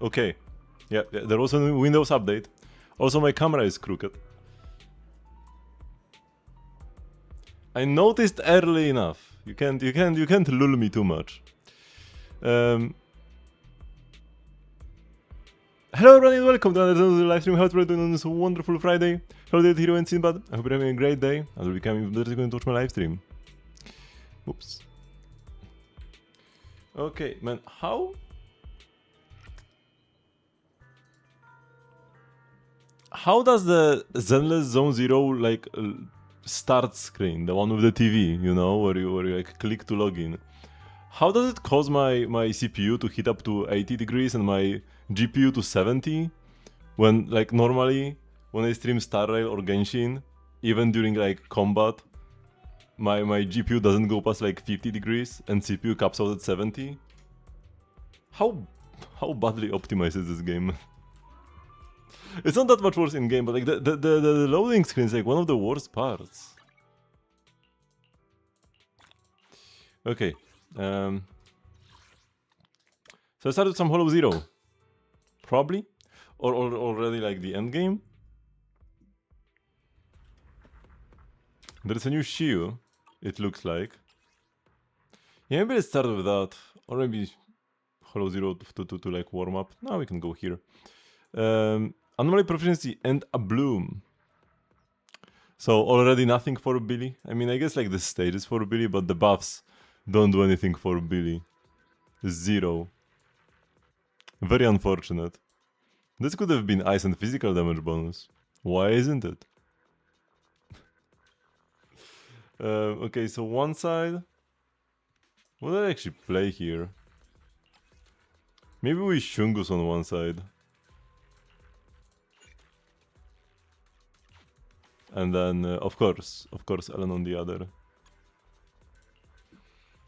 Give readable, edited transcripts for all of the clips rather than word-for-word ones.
Okay. Yeah, there was a Windows update. Also, my camera is crooked. I noticed early enough. You can't lull me too much. Hello everybody and welcome to another live stream. How are you doing on this wonderful Friday? Hello there, Hero and Sinbad. I hope you're having a great day. I will be coming going to watch my live stream. Oops. Okay, man, how does the Zenless Zone Zero like start screen, the one with the TV, you know, where you like click to log in? How does it cause my CPU to heat up to 80 degrees and my GPU to 70 when like normally when I stream Star Rail or Genshin, even during like combat, my GPU doesn't go past like 50 degrees and CPU caps out at 70? How badly optimized is this game? It's not that much worse in game, but like the loading screen is like one of the worst parts. Okay. So I started some Hollow Zero. Probably. Or already like the end game. There's a new Shiu, it looks like. Yeah, maybe let's start with that. Or maybe Hollow Zero to like warm up. Now we can go here. Anomaly Proficiency and a Bloom. So already nothing for Billy. I mean, I guess like the stage is for Billy, but the buffs don't do anything for Billy. Zero. Very unfortunate. This could have been ice and physical damage bonus. Why isn't it? Okay, so one side. What did I actually play here? Maybe we Shungus on one side. And then, of course, Ellen on the other.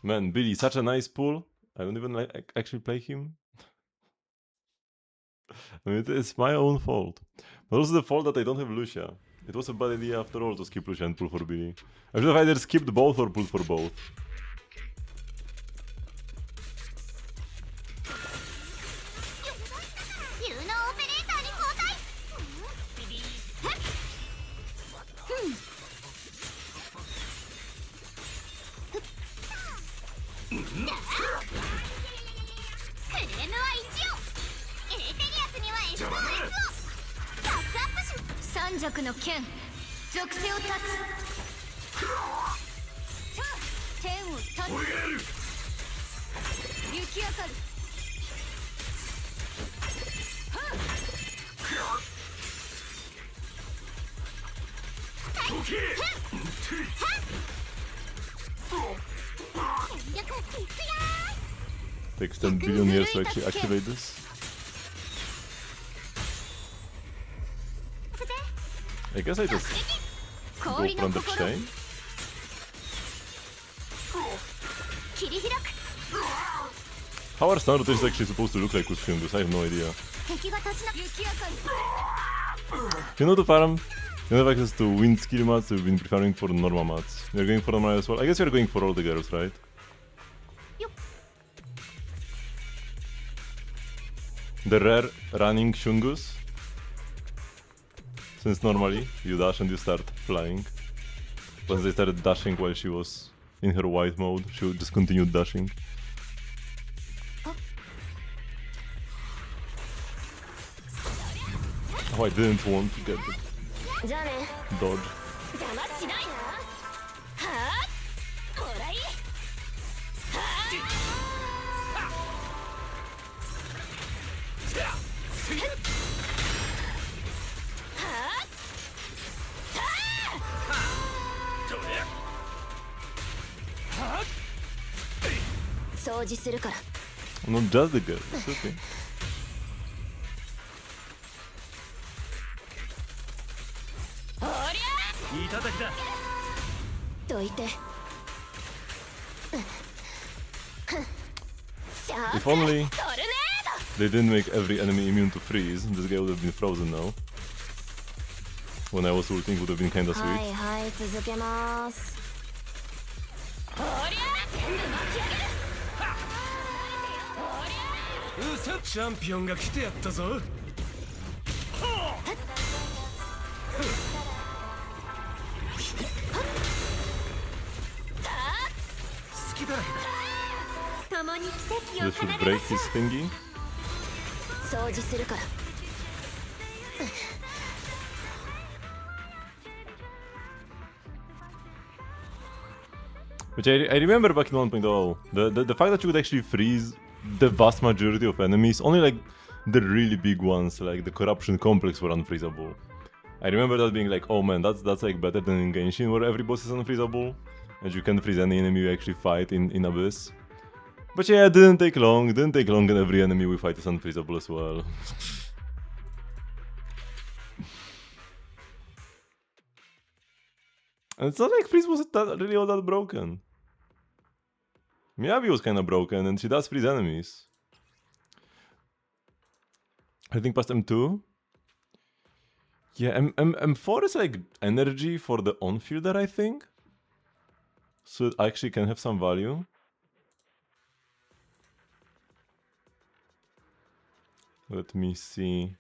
Man, Billy, such a nice pull. I don't even like actually play him. I mean, it's my own fault. But also the fault that I don't have Lucia. It was a bad idea after all to skip Lucia and pull for Billy. I should have either skipped both or pulled for both. Takes 10 billion years to actually activate this. I guess I just go from the chain. How are standard is actually supposed to look like with Shungus? I have no idea. You know the farm? You don't have access to wind skill mats, you've been preparing for normal mats. You're going for normal as well? I guess you're going for all the girls, right? The rare running Shungus. Since normally you dash and you start flying. Once they started dashing while she was in her white mode, she would just continue dashing. Oh, I didn't want to get the dodge. Not just the girl, it's okay. If only they didn't make every enemy immune to freeze, this guy would have been frozen now. When I was ulting, would have been kinda sweet. チャンピオンが来てやったぞ。好きだらけだ。共に奇跡を This 奏 should で break ましょ his thingy. う。掃除するから。Which I remember back in 1.0, the fact that you could actually freeze the vast majority of enemies, only like the really big ones, like the corruption complex were unfreezable. I remember that being like, oh man, that's like better than in Genshin where every boss is unfreezable, and you can freeze any enemy you actually fight in Abyss. But yeah, it didn't take long, and every enemy we fight is unfreezable as well. And it's not like Freeze was really all that broken. Miyabi was kinda broken, and she does freeze enemies. I think past M2? Yeah, M4 is like energy for the on-fielder, I think. So it actually can have some value. Let me see.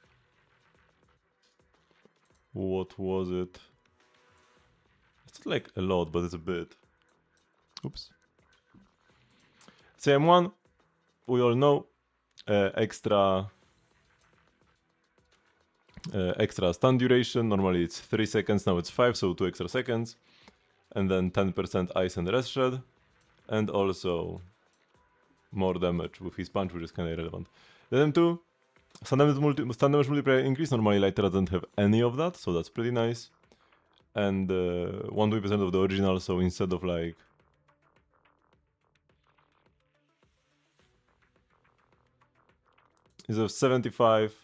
What was it? It's not like a lot, but it's a bit. Oops. So M1, we all know, extra stun duration. Normally it's 3 seconds, now it's 5, so 2 extra seconds. And then 10% ice and rest shred. And also more damage with his punch, which is kind of irrelevant. Then M2, stun damage multiplier increase. Normally Lighter doesn't have any of that, so that's pretty nice. And 120% of the original, so instead of like... Instead of 75,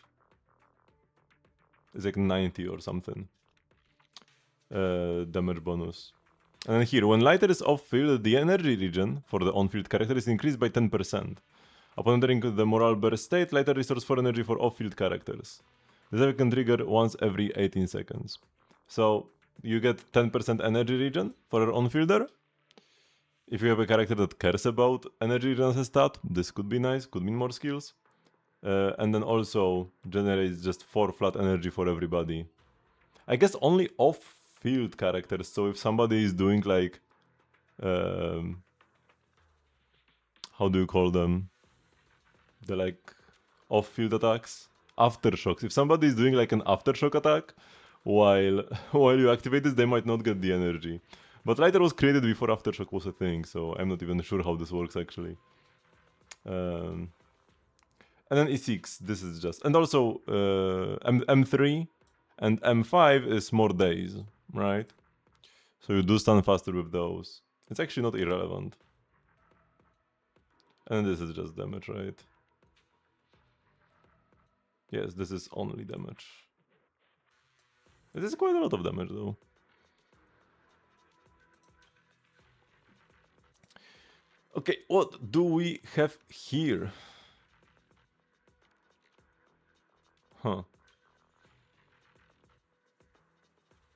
it's like 90 or something. Damage bonus. And then here, when Lighter is off-field, the energy regen for the on-field character is increased by 10%. Upon entering the Morale Burst state, Lighter restores 4 energy for off-field characters. This effect can trigger once every 18 seconds. So, you get 10% energy regen for your on-fielder. If you have a character that cares about energy regen as a stat, this could be nice, could mean more skills. And then also generates just 4 flat energy for everybody. I guess only off-field characters, so if somebody is doing like... how do you call them? The like off-field attacks? Aftershocks. If somebody is doing like an aftershock attack while you activate this, they might not get the energy. But Lighter was created before aftershock was a thing, so I'm not even sure how this works actually. And then E6, this is just... And also M3 and M5 is more days, right? So you do stun faster with those. It's actually not irrelevant. And this is just damage, right? Yes, this is only damage. This is quite a lot of damage though. Okay, what do we have here? Huh.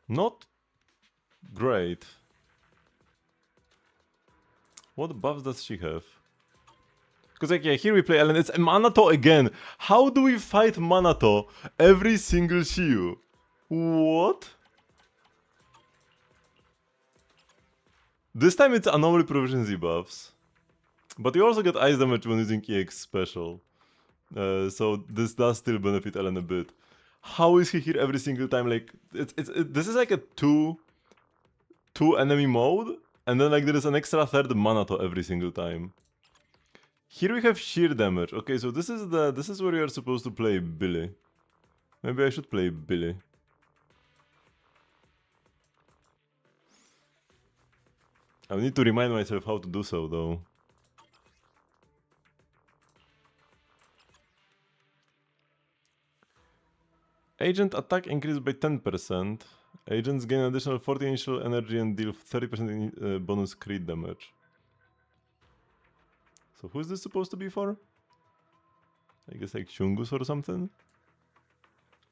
Not great. What buffs does she have? Because like, yeah, here we play Ellen, it's Manato again. How do we fight Manato every single Shiyu? What? This time it's anomaly proficiency buffs. But you also get ice damage when using EX special. So this does still benefit Ellen a bit. How is he here every single time? Like, this is like a two enemy mode, and then like there is an extra third Manato every single time. Here we have sheer damage. Okay, so this is where you are supposed to play Billy. Maybe I should play Billy. I need to remind myself how to do so though. Agent attack increased by 10%. Agents gain additional 40 initial energy and deal 30% bonus crit damage. So who is this supposed to be for? I guess like Shungus or something?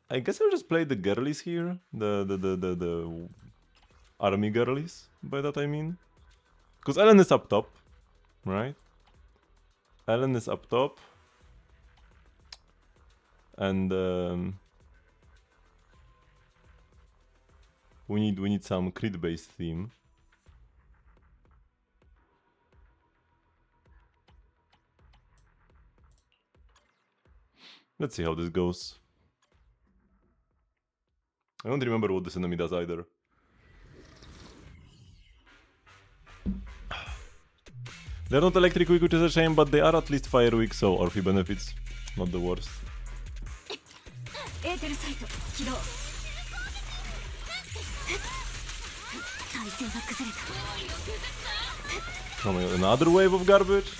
I guess I'll just play the girlies here. The army girlies, by that I mean. Because Ellen is up top, right? Ellen is up top. And we need some crit based theme. Let's see how this goes. I don't remember what this enemy does either. They're not electric weak, which is a shame, but they are at least fire weak, so Orphe benefits. Not the worst. Oh my god, another wave of garbage?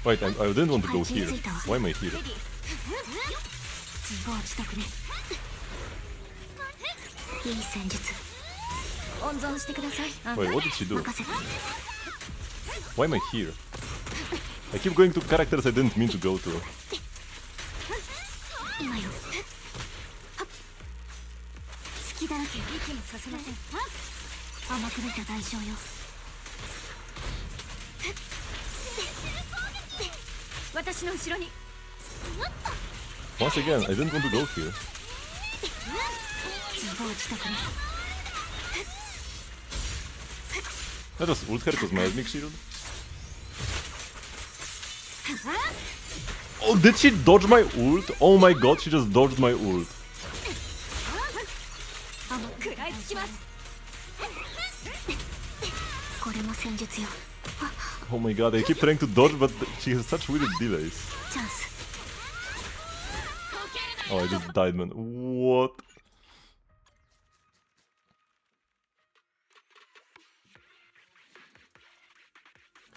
Wait, I didn't want to go here. Why am I here? Wait, what did she do? Why am I here? I keep going to characters I didn't mean to go to. Once again, I didn't want to go here. That was ult her, it was my Esmic shield. Oh, did she dodge my ult? Oh my god, she just dodged my ult. Oh my god, I keep trying to dodge, but she has such weird delays. Oh, I just died, man. What?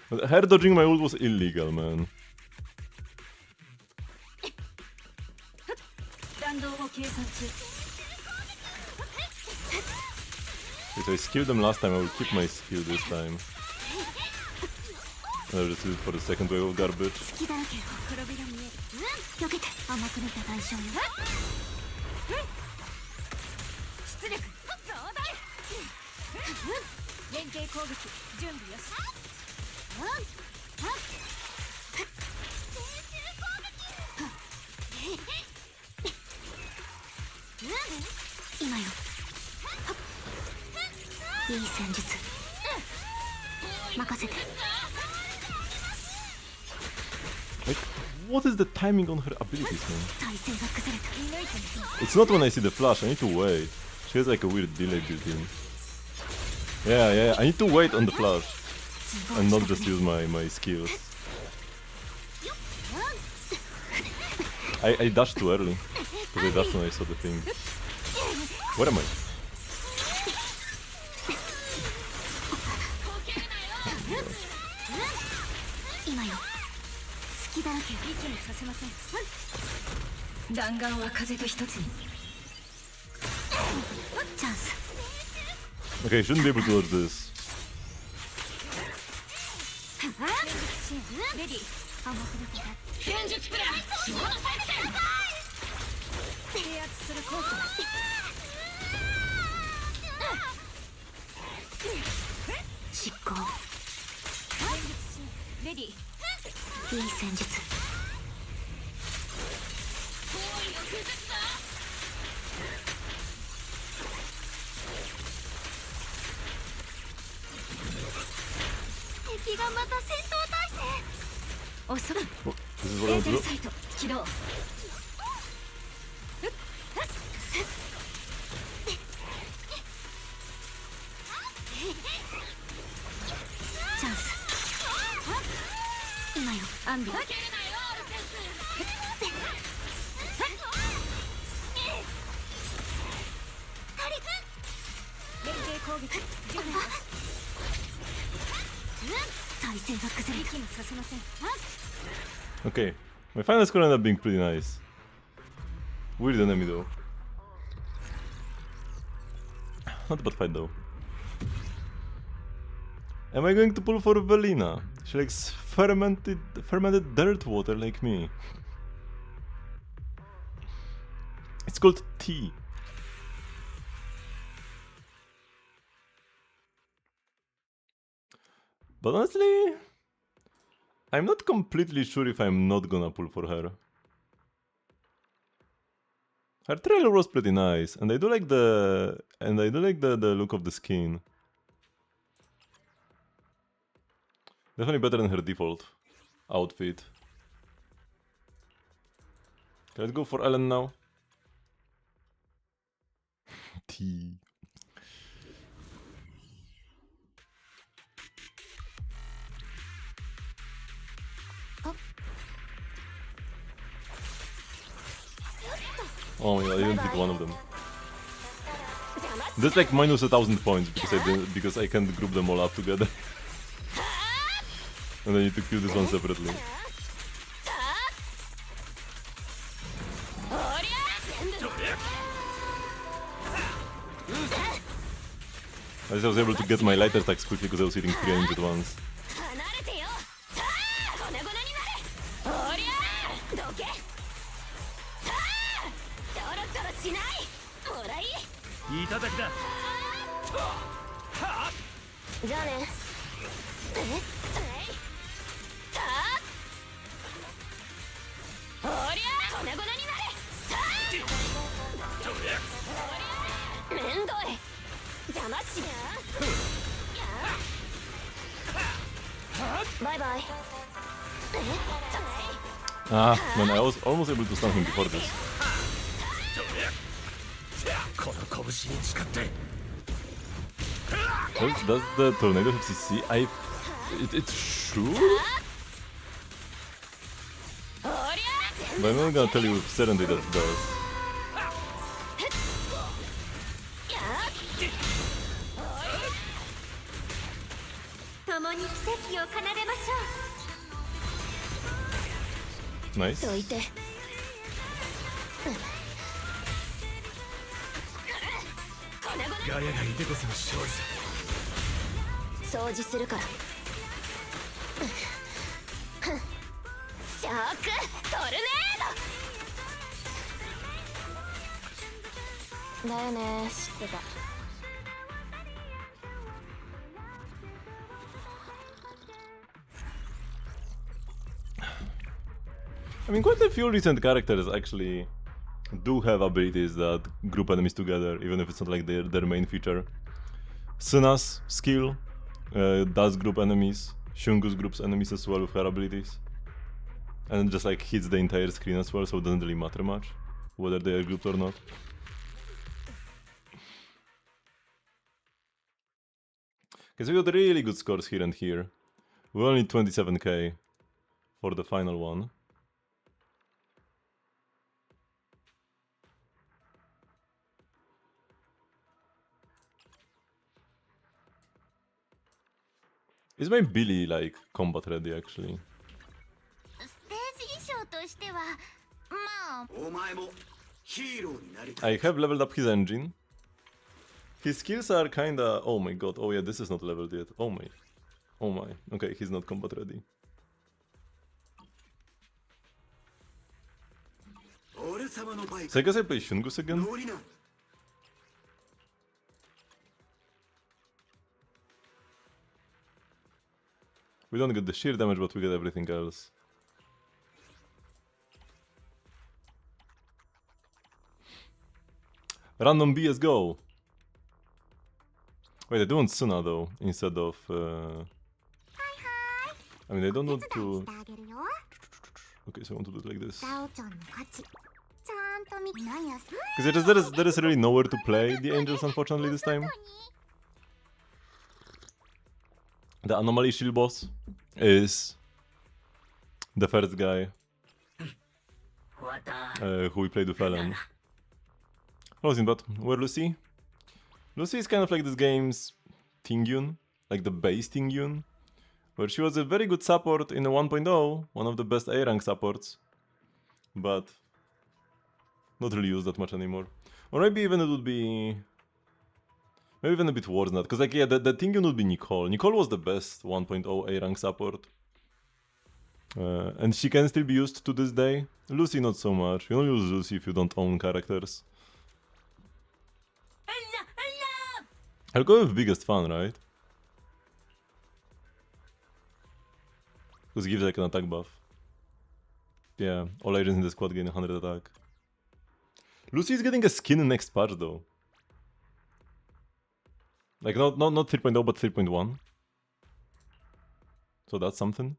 But her dodging my ult was illegal, man. If I skilled them last time, I will keep my skill this time. I'll just use it for the second wave of garbage. Like, what is the timing on her abilities, man? It's not when I see the flash, I need to wait. She has like a weird delay built in. Yeah, I need to wait on the flash. And not just use my skills. I dashed too early. Because I dashed when I saw the thing. Where am I? Okay, I shouldn't be able to dodge this. Oh, this is what I want to do? Okay, my final score ended up being pretty nice. Weird enemy though. Not a bad fight though. Am I going to pull for Velina? She likes fermented dirt water like me. It's called tea. But honestly, I'm not completely sure if I'm not gonna pull for her. Her trailer was pretty nice, and I do like the the look of the skin. Definitely better than her default outfit. Okay, let's go for Ellen now. T. Oh my god, I didn't hit one of them. That's like minus 1,000 points because I can't group them all up together. And I need to kill this one separately. I was able to get my light attacks quickly because I was hitting 3 range at once. Bye-bye. Ah, man, I was almost able to stun him before this. Does the tornado have CC? It should? But I'm not gonna tell you with certainty that it does. Nice. I mean, quite a few recent characters actually do have abilities that group enemies together, even if it's not like their main feature. Suna's skill does group enemies. Shungu's groups enemies as well with her abilities. And just like hits the entire screen as well, so it doesn't really matter much whether they are grouped or not. Okay, so we got really good scores here and here. We only need 27k for the final one. Is my Billy like combat ready actually? I have leveled up his engine. His skills are kinda... Oh my god, oh yeah, this is not leveled yet. Oh my. Oh my. Okay, he's not combat ready. So I guess I play Shungus again? We don't get the sheer damage, but we get everything else. Random BS go! Wait, I do want Suna though, instead of... I mean, I don't want to... Okay, so I want to do it like this. Because there is really nowhere to play the angels, unfortunately, this time. The Anomaly Shield boss is the first guy who we played with Ellen. But where Lucy? Lucy is kind of like this game's Tingyun, like the base Tingyun, where she was a very good support in 1.0, one of the best A rank supports, but not really used that much anymore. Or maybe even it would be... Maybe even a bit worse than that, because like yeah, the Tingyun would be Nicole. Nicole was the best 1.0 A rank support. And she can still be used to this day. Lucy not so much. You don't use Lucy if you don't own characters. I'll go with biggest fun, right? Because it gives like an attack buff. Yeah, all agents in the squad gain 100 attack. Lucy is getting a skin next patch though. Like not 3.0 but 3.1. So that's something.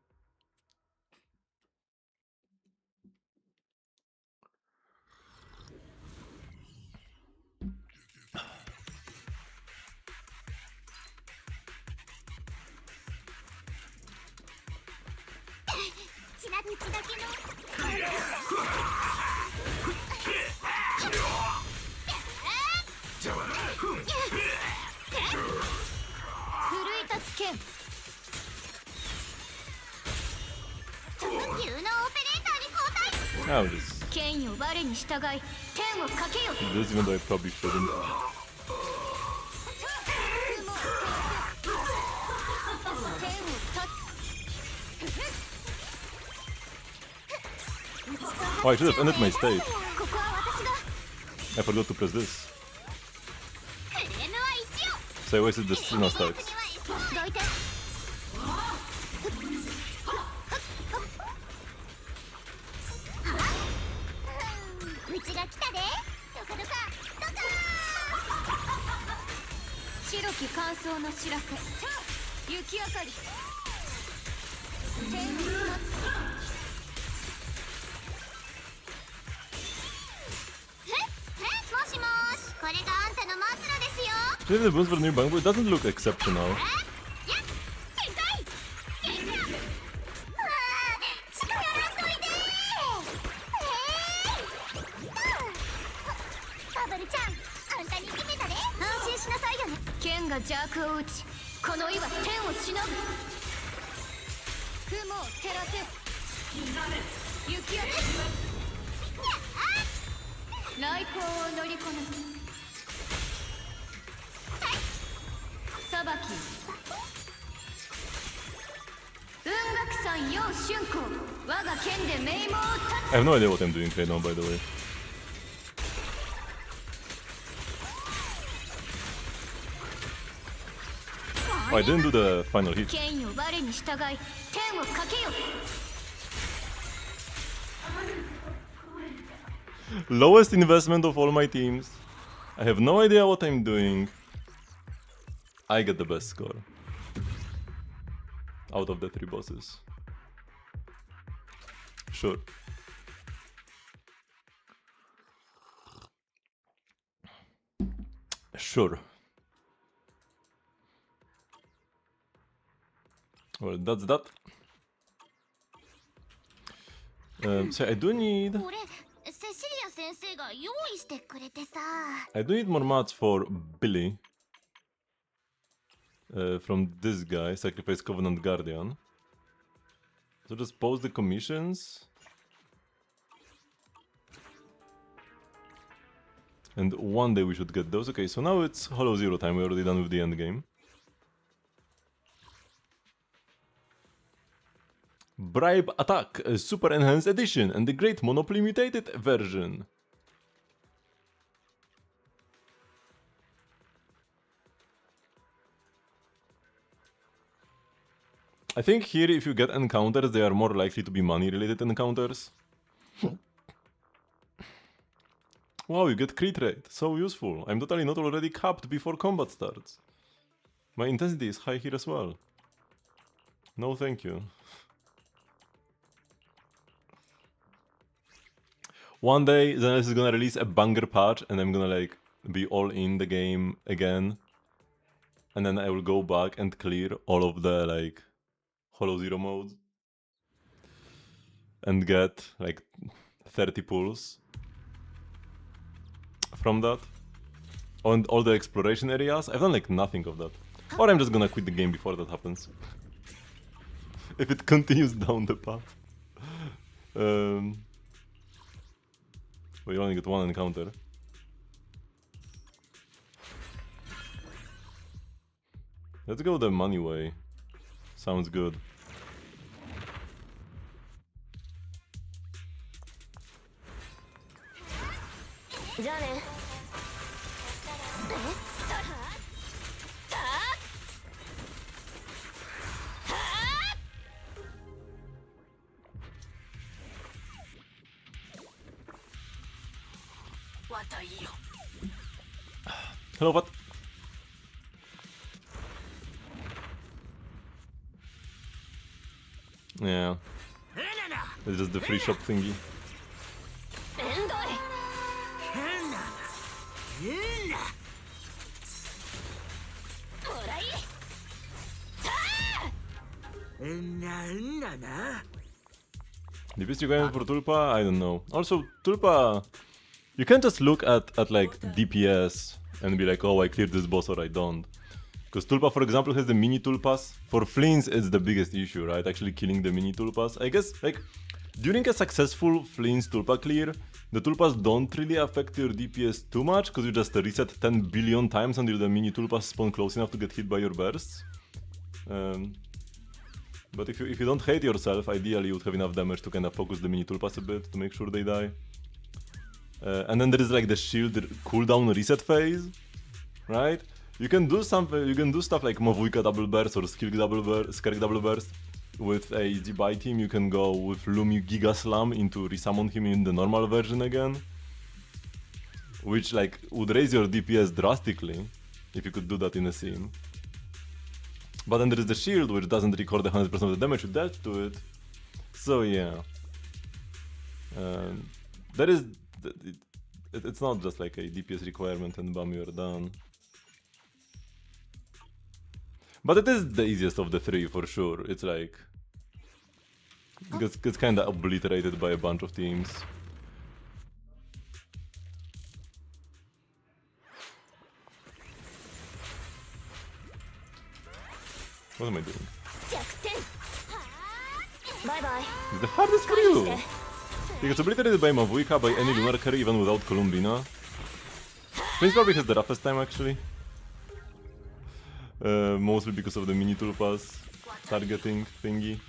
Oh, this even though I probably shouldn't. Oh, I should have ended my stage. I forgot to press this. So I wasted the Sino stacks. Maybe the boost for the new Bangbo, it doesn't look exceptional. I have no idea what I'm doing right now, by the way. Oh, I didn't do the final hit. Lowest investment of all my teams. I have no idea what I'm doing. I get the best score out of the 3 bosses. Sure. Sure. Well, that's that. So I do need more mats for Billy. From this guy, Sacrifice Covenant Guardian. So just post the commissions. And one day we should get those. Okay, so now it's Hollow Zero time. We're already done with the end game. Bribe Attack, a Super Enhanced Edition, and the Great Monopoly Mutated version. I think here if you get encounters, they are more likely to be money related encounters. Wow, you get crit rate, so useful. I'm totally not already capped before combat starts. My intensity is high here as well. No thank you. One day Zenless is gonna release a banger patch and I'm gonna like be all in the game again. And then I will go back and clear all of the like Hollow Zero modes. And get like 30 pulls from that. On all the exploration areas. I've done like nothing of that. Or I'm just gonna quit the game before that happens. If it continues down the path. We only get one encounter. Let's go the money way. Sounds good. Hello, what? Yeah. It's just the free shop thingy. The best you going for Tulpa? I don't know. Also, Tulpa, you can't just look at like DPS and be like, oh, I cleared this boss or I don't. Because Tulpa, for example, has the mini Tulpas. For Fleens, it's the biggest issue, right? Actually killing the mini Tulpas. I guess, like, during a successful Fleens Tulpa clear, the Tulpas don't really affect your DPS too much, because you just reset 10 billion times until the mini Tulpas spawn close enough to get hit by your bursts. But if you don't hate yourself, ideally you would have enough damage to kind of focus the mini Tulpas a bit to make sure they die. And then there is like the shield cooldown reset phase, right? You can do something. You can do stuff like Mavujka double burst or Skirk double burst. With a Zibai team, you can go with Lumi Giga Slam into resummon him in the normal version again, which like would raise your DPS drastically if you could do that in a scene. But then there is the shield, which doesn't record 100% of the damage you dealt to it. So yeah, that is. It's not just like a DPS requirement and bam, you're done. But it is the easiest of the three for sure. It's like gets kind of obliterated by a bunch of teams. What am I doing? Bye bye. It's the hardest for you! It gets obliterated by Mavujka, by any lunar carry, even without Columbina. Prince probably has the roughest time actually. Mostly because of the mini Tulpas targeting thingy.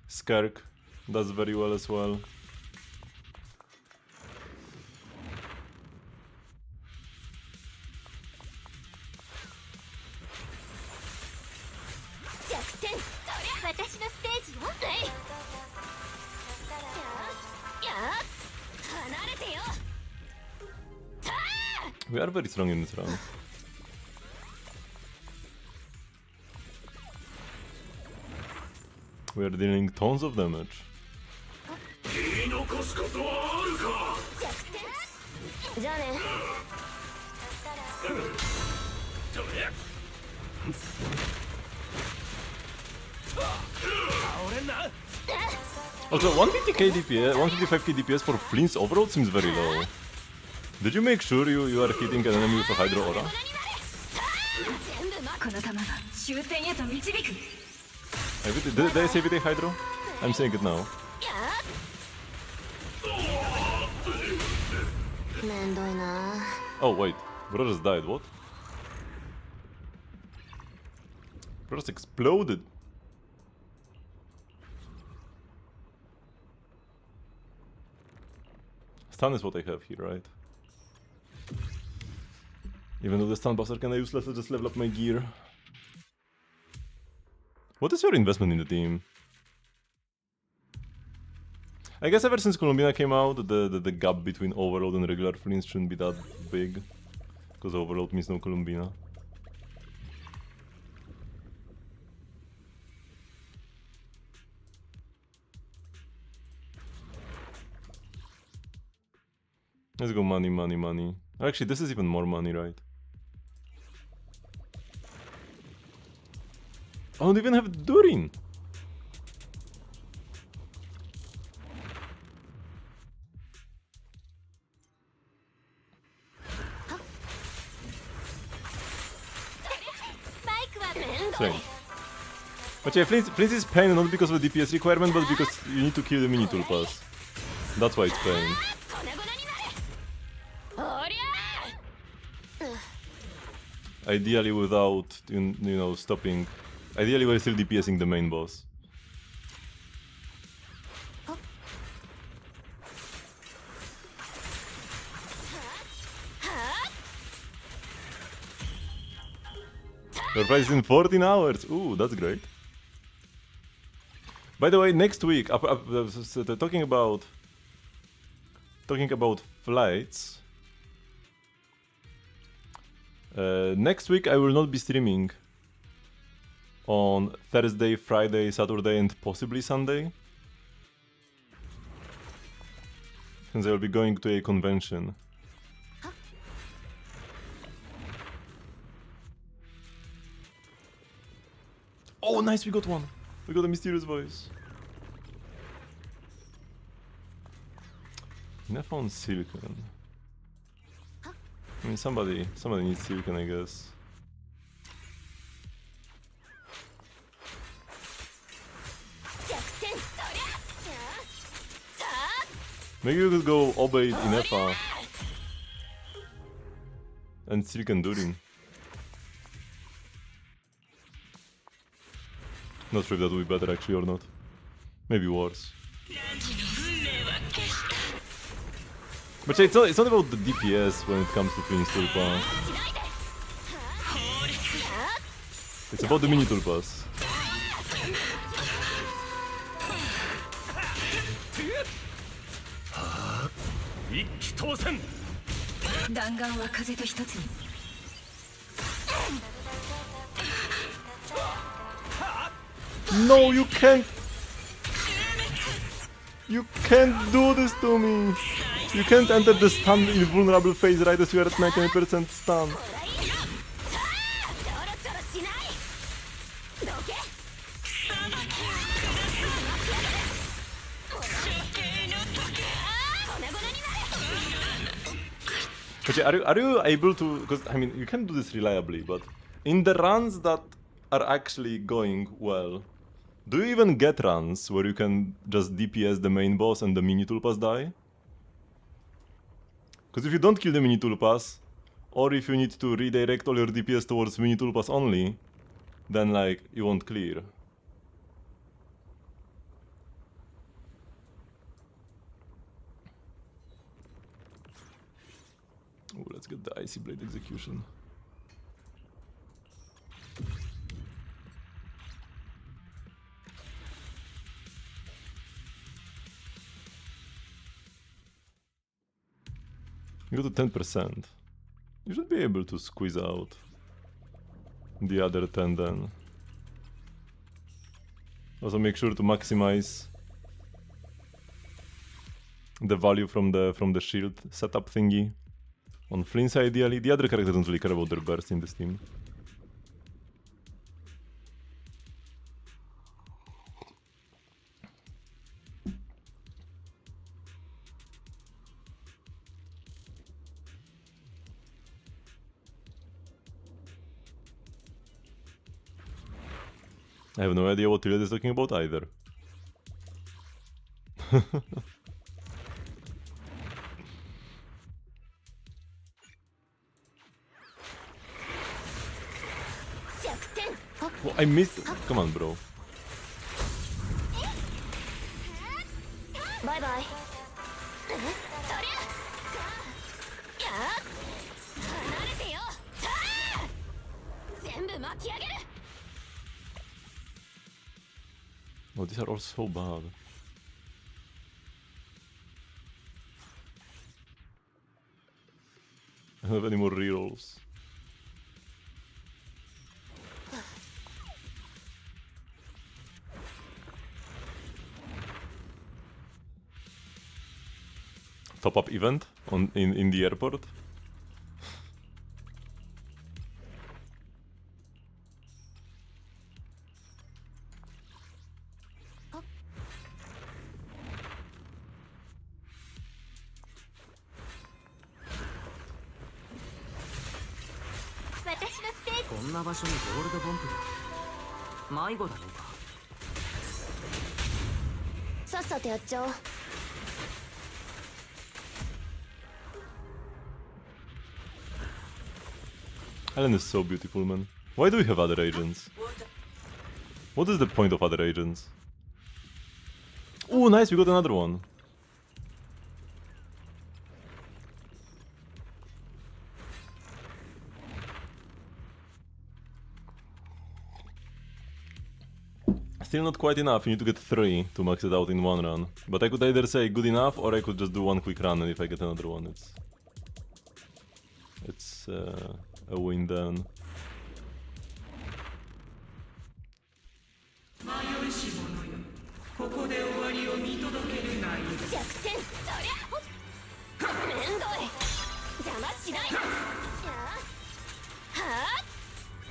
Skirk does very well as well. We are very strong in this round. We are dealing tons of damage. Also, 150k DPS, 155k DPS for Fleens overall seems very low. Did you make sure you are hitting an enemy with a Hydro Aura? Did I save it a Hydro? I'm saying it now. Oh wait, bro just died, what? Bro just exploded. Stun is what I have here, right? Even though the stun buffs are kinda useless, let's just level up my gear. What is your investment in the team? I guess ever since Columbina came out, the gap between Overload and regular Fleens shouldn't be that big. Because Overload means no Columbina. Let's go money, money, money. Actually, this is even more money, right? I don't even have Durin! Strange. But yeah, Fleens is pain not because of the DPS requirement, but because you need to kill the mini Tulpas. That's why it's pain. Ideally without, you know, stopping. Ideally while still DPSing the main boss. Surprise in 14 hours! Ooh, that's great. By the way, next week, talking about talking about flights. Next week I will not be streaming on Thursday, Friday, Saturday, and possibly Sunday, since I will be going to a convention. Oh, nice! We got one. We got a mysterious voice. I found silicon. I mean, somebody needs silicon, I guess. Maybe we could go Obey in Efa and silicon Durin. Not sure if that would be better actually or not. Maybe worse. But it's not about the DPS when it comes to Phoenix Tulpa. It's about the mini Tulpas. No, you can't! You can't do this to me! You can't enter the stun in vulnerable phase right as you are at 99% stun. Okay, are you able to, because I mean you can do this reliably, but in the runs that are actually going well, do you even get runs where you can just DPS the main boss and the mini tulpas die? Because if you don't kill the mini tulpas, or if you need to redirect all your DPS towards mini tulpas only, then like you won't clear. Ooh, let's get the Icy Blade execution. You go to 10%. You should be able to squeeze out the other 10 then. Also make sure to maximize the value from the shield setup thingy on Flynn's ideally. The other character doesn't really care about their burst in this team. I have no idea what Tyrion is talking about either. Oh, I missed. Come on, bro. Bye bye. Oh, these are all so bad. I don't have any more rerolls. Top-up event in the airport. Ellen is so beautiful, man. Why do we have other agents? What is the point of other agents? Oh, nice, we got another one. Still not quite enough, you need to get 3 to max it out in one run. But I could either say good enough, or I could just do one quick run, and if I get another one, it's a win then. 迷いし者よ、ここで終わりを見届けるがいい。弱点、そりゃめんどい、邪魔しない。はあ、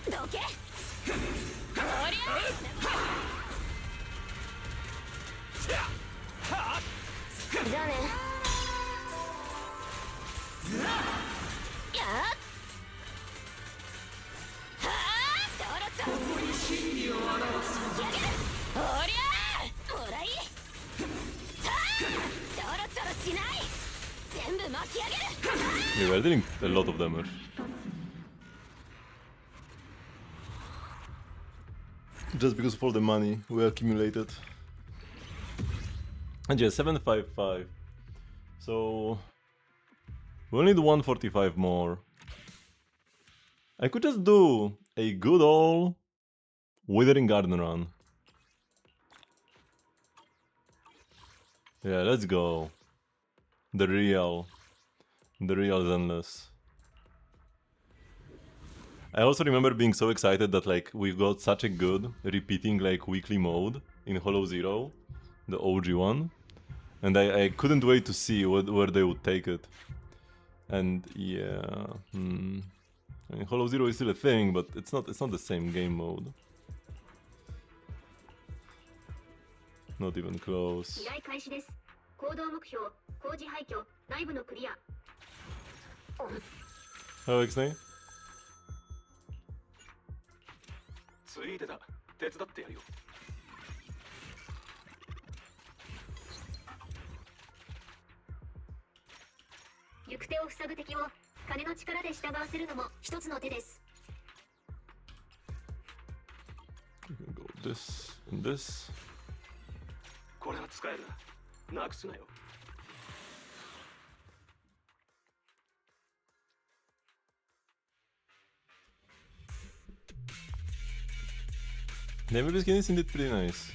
どけ。こりゃじゃあね。やあ、はあ、ちょろちょろ。ここに真理を表す。おりゃー、もらい。さあ、ちょろちょろしない。全部巻き上げる。 Yeah, we're dealing a lot of damage. Just because of all the money we accumulated. And yeah, 755. So we'll need 145 more. I could just do a good old Withering Garden run. Yeah, let's go. The real Zenless. I also remember being so excited that like we got such a good repeating like weekly mode in Hollow Zero, the OG one, and I couldn't wait to see where they would take it. And yeah, I mean, Hollow Zero is still a thing, but it's not the same game mode. Not even close. 依頼開始です。行動目標、工事廃墟、内部のクリア。Hello, X-Nay. ついでだ。手伝ってやるよ。行く手を塞ぐ敵を金の力で従わせるのも一つの手です。You can go this and this. これは使えるな。なくすなよ。Maybe this game is indeed pretty nice.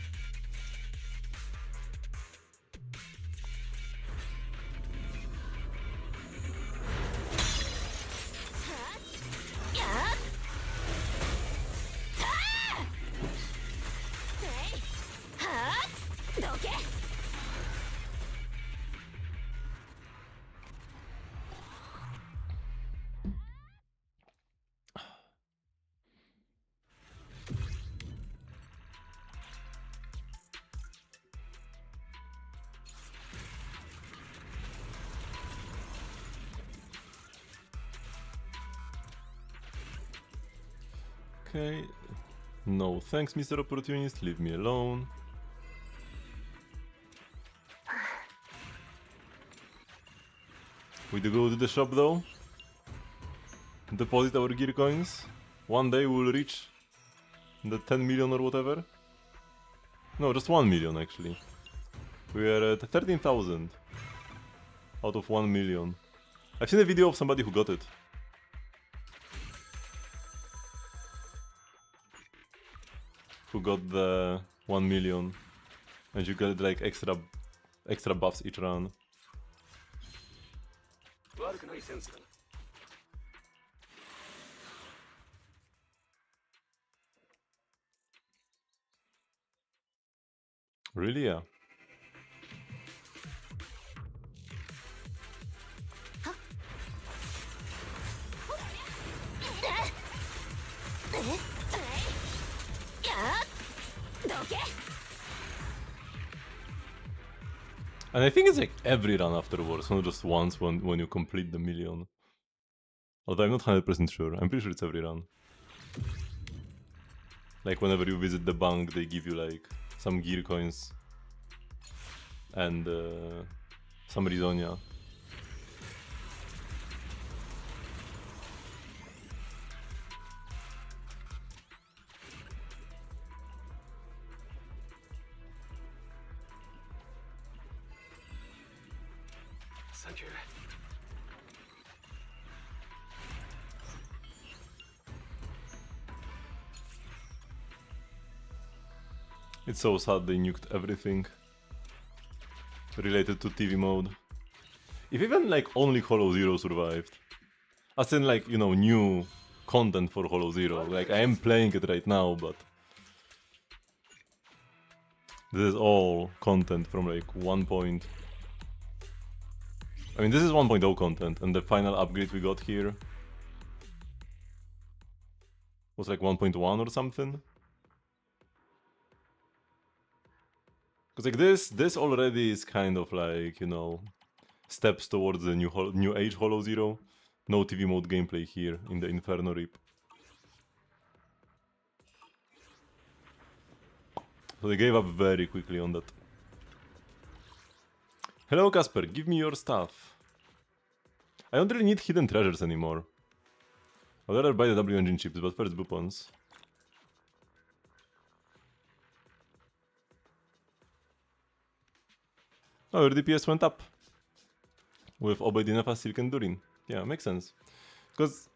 Okay. No, thanks, Mr. Opportunist. Leave me alone. We do go to the shop though. Deposit our gear coins. One day we'll reach the 10 million or whatever. No, just 1 million actually. We are at 13,000 out of 1 million. I've seen a video of somebody who got it. Who got the 1 million, and you get like extra buffs each run. 悪くないセンスだな。Really, yeah. And I think it's like every run afterwards, not just once when you complete the million. Although I'm not 100% sure, I'm pretty sure it's every run. Like whenever you visit the bank, they give you like some gear coins and some Rizonia. Thank you. It's so sad they nuked everything related to TV mode. If even like only Hollow Zero survived, as in like, you know, new content for Hollow Zero, like I am playing it right now, but this is all content from like 1 point. I mean, this is 1.0 content, and the final upgrade we got here was like 1.1 or something. Because like this already is kind of like, you know, steps towards the new age Hollow Zero. No TV mode gameplay here in the Inferno Rip. So they gave up very quickly on that. Hello Casper, give me your stuff. I don't really need hidden treasures anymore. I'd rather buy the W engine chips, but first Bupons. Oh, your DPS went up. With Obey Inefa, Silk and Durin. Yeah, makes sense. Because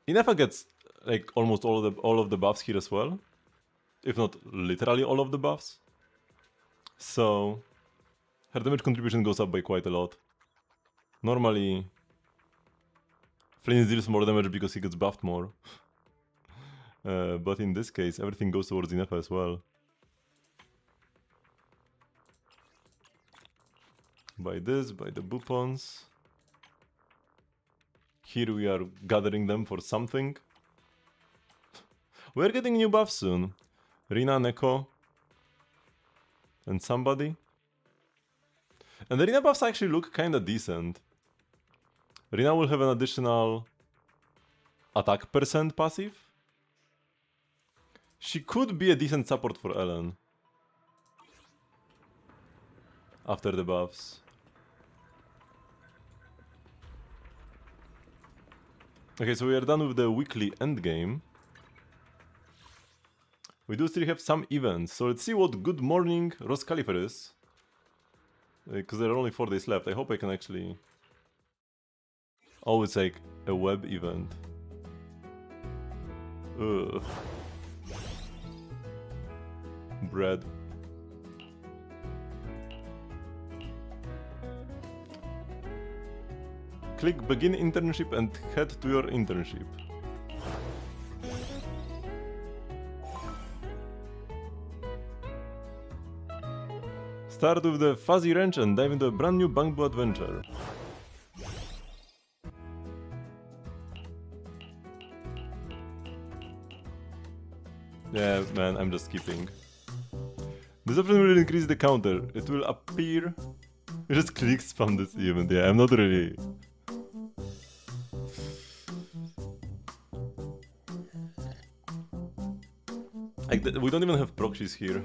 Inefa gets like almost all of the buffs here as well. If not literally all of the buffs. So her damage contribution goes up by quite a lot. Normally Flynn deals more damage because he gets buffed more. But in this case everything goes towards Inefa as well. By this, by the Bupons. Here we are gathering them for something. We're getting new buffs soon. Rina, Neko, and somebody. And the Rina buffs actually look kinda decent. Rina will have an additional attack percent passive. She could be a decent support for Ellen. After the buffs. Okay, so we are done with the weekly endgame. We do still have some events, so let's see what Good Morning Roscalifer is. Because there are only 4 days left, I hope I can actually... Oh, it's like a web event. Ugh. Bread. Click begin internship and head to your internship. Start with the Fuzzy Wrench and dive into a brand new Bangbu adventure. Yeah, man, I'm just skipping. This option will increase the counter. It will appear... You just click spam this event. Yeah, I'm not really... Like, we don't even have proxies here.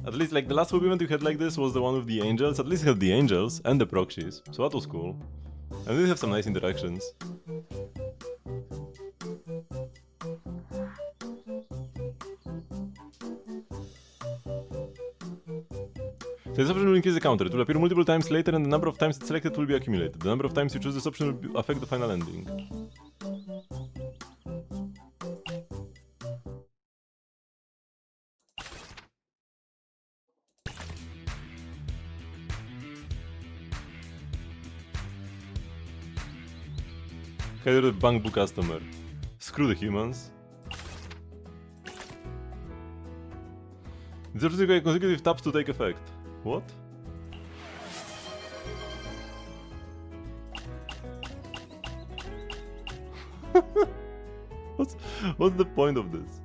At least, like, the last web event you had like this was the one with the angels. At least you had the angels and the proxies, so that was cool. And we have some nice interactions. So this option will increase the counter. It will appear multiple times later and the number of times it's selected will be accumulated. The number of times you choose this option will affect the final ending. Okay, you're the Bangbu customer. Screw the humans. These options require consecutive taps to take effect. What? What's the point of this?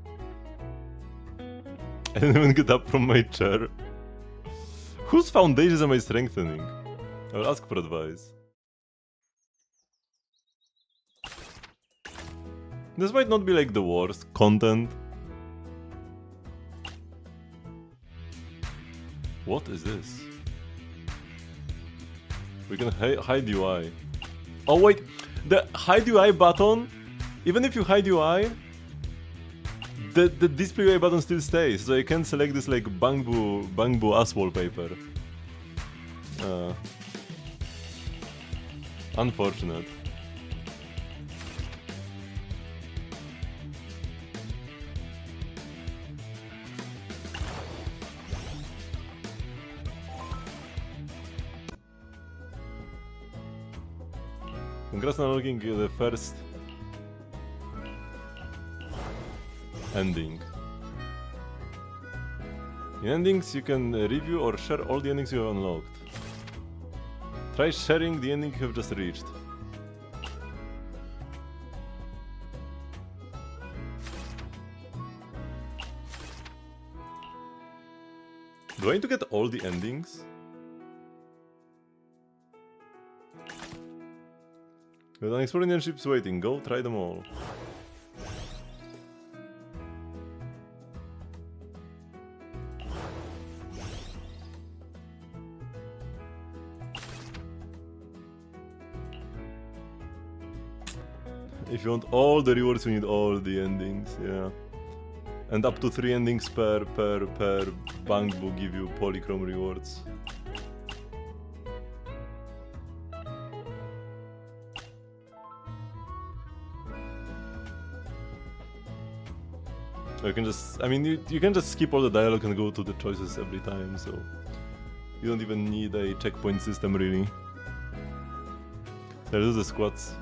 I didn't even get up from my chair. Whose foundations am I strengthening? I will ask for advice. This might not be like the worst content. What is this? We can hide UI. Oh wait, the hide UI button, even if you hide UI, the display UI button still stays, so I can select this like Bangbu ass wallpaper. Unfortunate. Congrats on unlocking the first ending. In endings, you can review or share all the endings you have unlocked. Try sharing the ending you have just reached. Do I need to get all the endings? There's an exploring ships waiting. Go try them all. If you want all the rewards, you need all the endings, yeah. And up to 3 endings per bank will give you polychrome rewards. You can just, I mean, you can just skip all the dialogue and go to the choices every time, so you don't even need a checkpoint system really. So let's do the squats.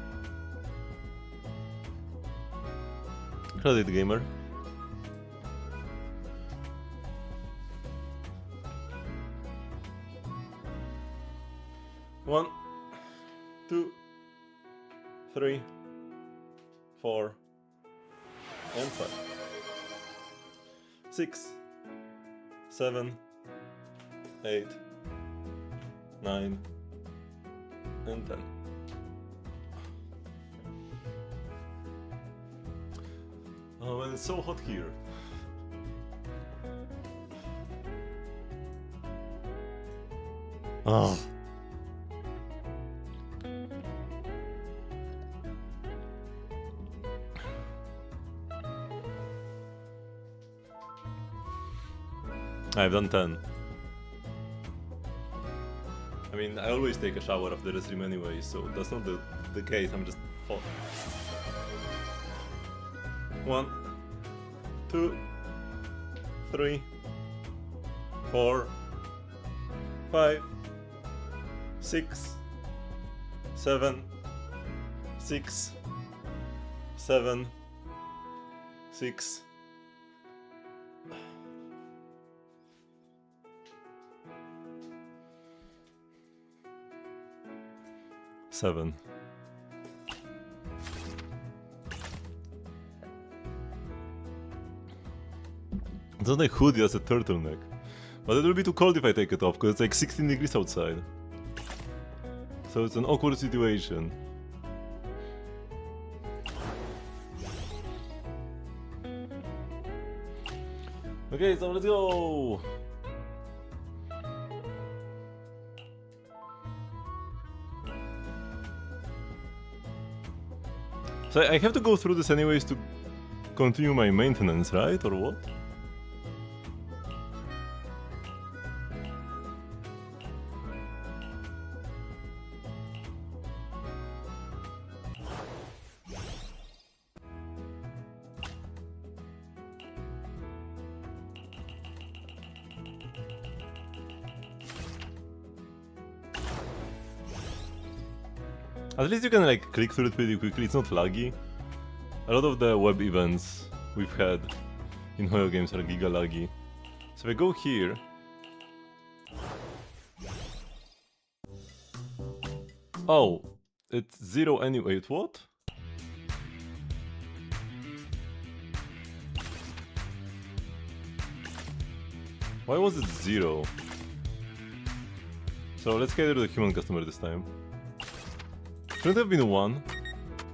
Credit gamer. One, 2, 3, 4, and 5, 6, 7, 8, 9, and 10. Oh, and it's so hot here. Oh. I've done 10. I mean, I always take a shower after the stream anyway, so that's not the case, I'm just hot. 1, 2, 3, 4, 5, 6, 7, 6, 7, 6. Seven. It's not a hoodie, that's a turtleneck. But it will be too cold if I take it off, because it's like 16 degrees outside. So it's an awkward situation. Okay, so let's go! So I have to go through this anyways to continue my maintenance, right? Or what? At least you can like click through it pretty quickly, it's not laggy. A lot of the web events we've had in horror games are giga laggy. So if I go here... Oh, it's 0 anyway, wait, what? Why was it 0? So let's cater to the human customer this time. Shouldn't have been 1.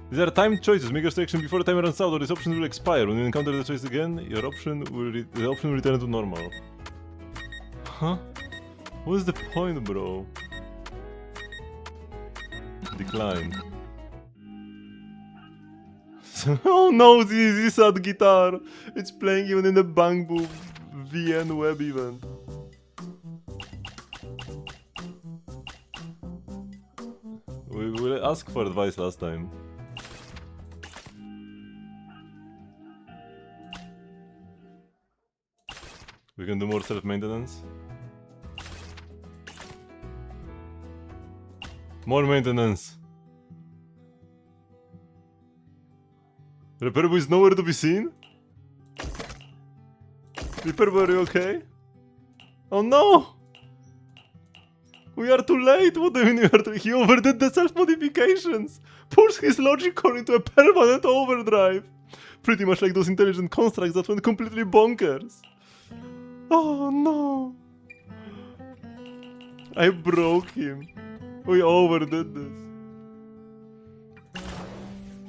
These are timed choices. Make your selection before the timer runs out or this option will expire. When you encounter the choice again, the option will return to normal. Huh? What is the point, bro? Decline. Oh no, this is sad guitar. It's playing even in the Bangbu VN web event. We will ask for advice last time. We can do more self-maintenance. More maintenance. Repairbo is nowhere to be seen? Repairbo, are you okay? Oh no! We are too late! What do you mean we are too late? He overdid the self-modifications! Pushed his logic core into a permanent overdrive! Pretty much like those intelligent constructs that went completely bonkers. Oh no! I broke him. We overdid this.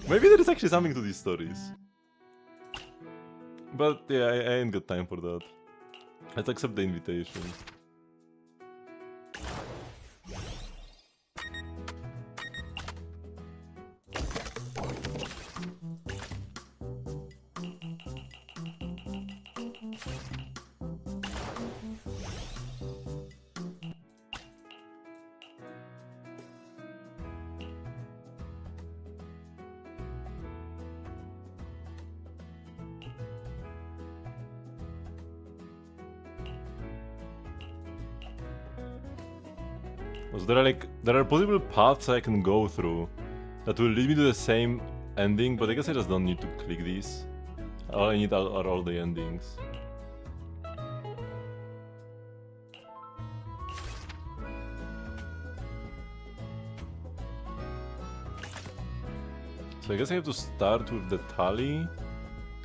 Maybe there is actually something to these stories. But yeah, I ain't got time for that. Let's accept the invitation. So there are possible paths I can go through that will lead me to the same ending, but I guess I just don't need to click these. All I need are all the endings. So I guess I have to start with the tally,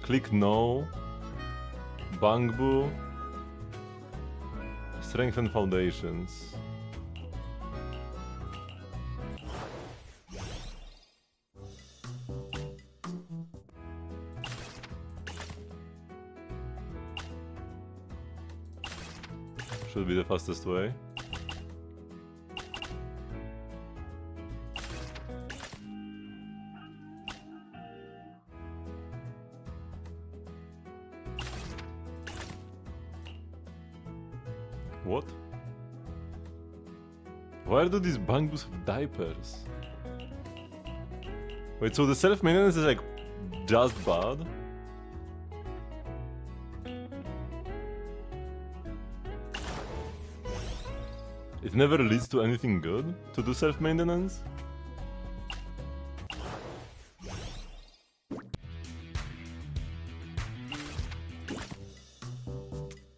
click no, Bangbu, strengthen foundations. Should be the fastest way. What? Why do these bangbus have diapers? Wait, so the self-maintenance is like just bad? It never leads to anything good to do self-maintenance?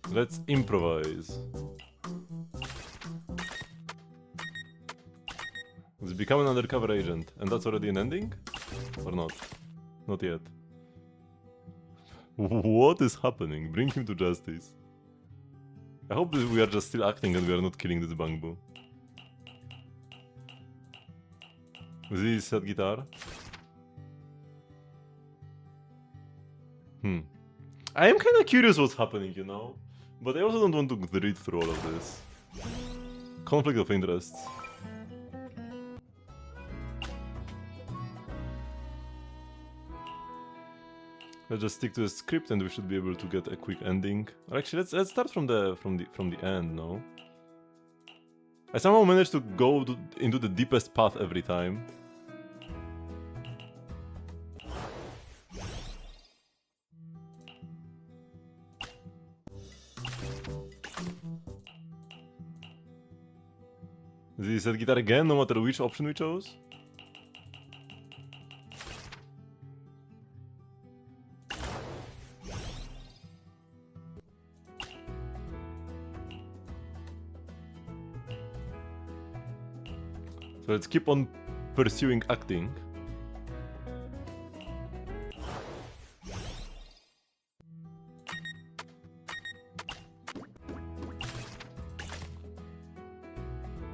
Let's improvise. Let's become an undercover agent. And that's already an ending? Or not? Not yet. What is happening? Bring him to justice. I hope that we are just still acting and we are not killing this Bangbu. Is this sad guitar? I am kinda curious what's happening, you know? But I also don't want to read through all of this. Conflict of interests. Let's just stick to the script and we should be able to get a quick ending. Or actually, let's start from the end, no? I somehow managed to go into the deepest path every time. Is that guitar again, no matter which option we chose? So let's keep on pursuing acting.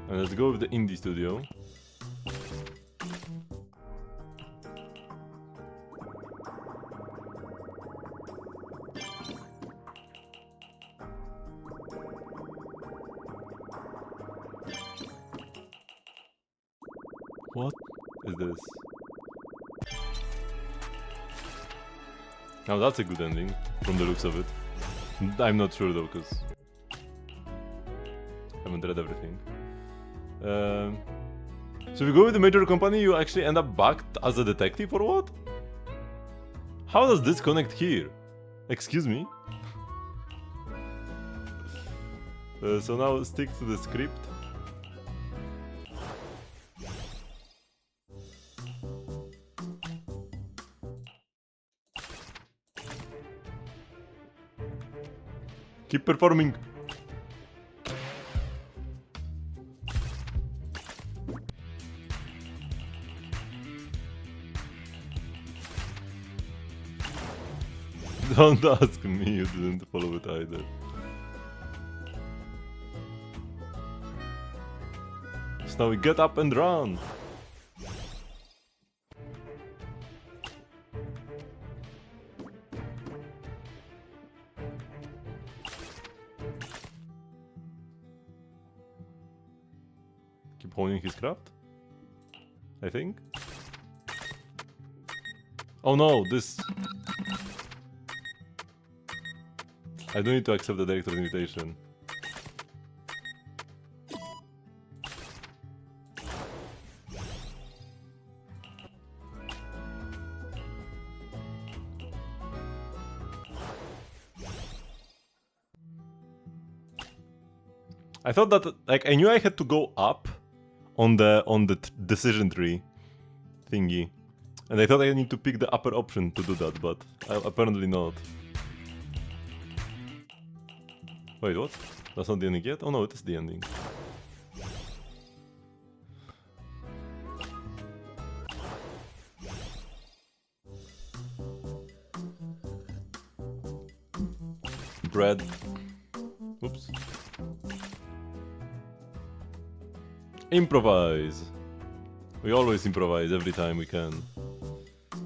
And let's go with the indie studio. What is this? Now that's a good ending, from the looks of it. I'm not sure though, because I haven't read everything. So if you go with the major company, you actually end up back as a detective or what? How does this connect here? Excuse me? So now stick to the script. Keep performing. Don't ask me, you didn't follow it either. So now we get up and run. Keep honing his craft, I think. Oh no, this... I don't need to accept the director's invitation. I thought that, like, I knew I had to go up on the decision tree thingy, and I thought I need to pick the upper option to do that, but apparently not. Wait, what? That's not the ending yet? Oh no, it is the ending. Bread. Oops. Improvise. We always improvise every time we can.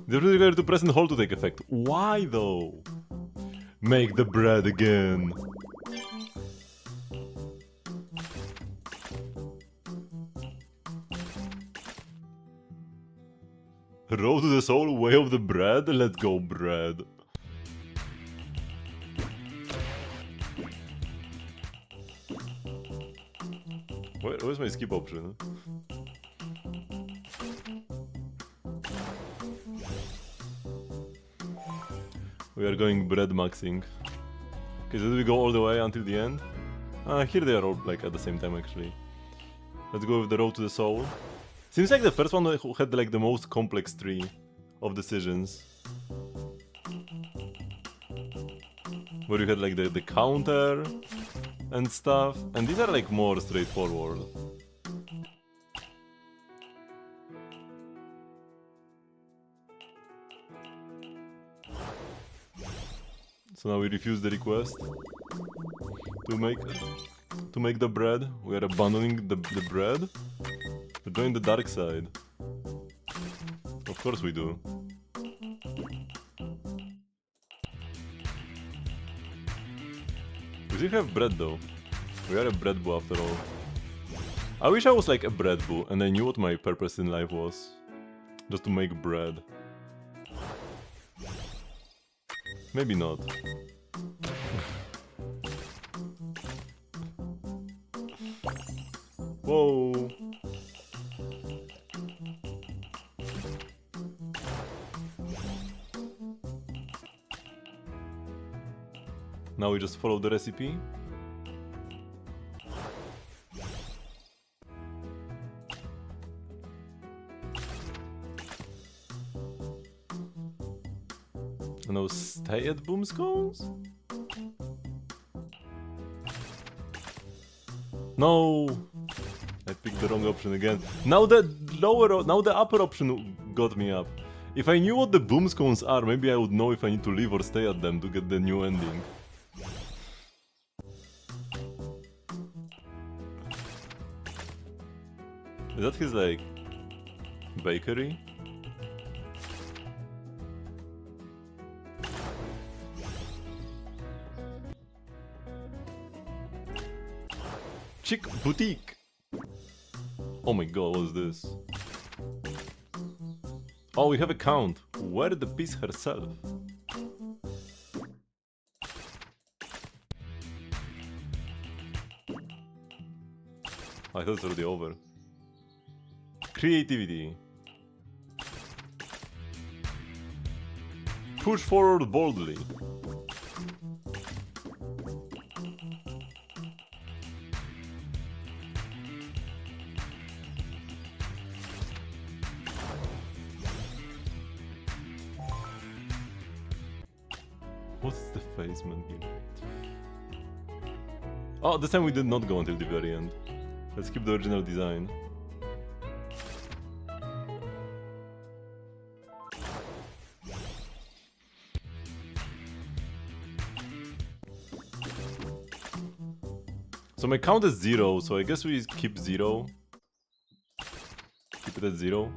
The required to press and hold to take effect. Why though? Make the bread again. Road to the soul, way of the bread? Let's go, bread. Where's my skip option? We are going bread maxing. Okay, so did we go all the way until the end? Here they are all like at the same time actually. Let's go with the road to the soul. Seems like the first one who had like the most complex tree of decisions. Where you had like the counter and stuff, and these are like more straightforward. So now we refuse the request to make the bread. We are abandoning the bread. To join the dark side. Of course we do. We still have bread though. We are a bread boo after all. I wish I was like a bread boo and I knew what my purpose in life was. Just to make bread. Maybe not. Whoa. Now we just follow the recipe. And now stay at boom scones? No! I picked the wrong option again. Now the upper option got me up. If I knew what the boom scones are, maybe I would know if I need to leave or stay at them to get the new ending. Is that his, like, bakery? Chick Boutique! Oh my god, what's this? Oh, we have a count. Where the piece herself? I thought it's already over. Creativity. Push forward boldly. What's the phasement here? Oh, this time we did not go until the very end. Let's keep the original design. So my count is 0, so I guess we keep 0. Keep it at 0.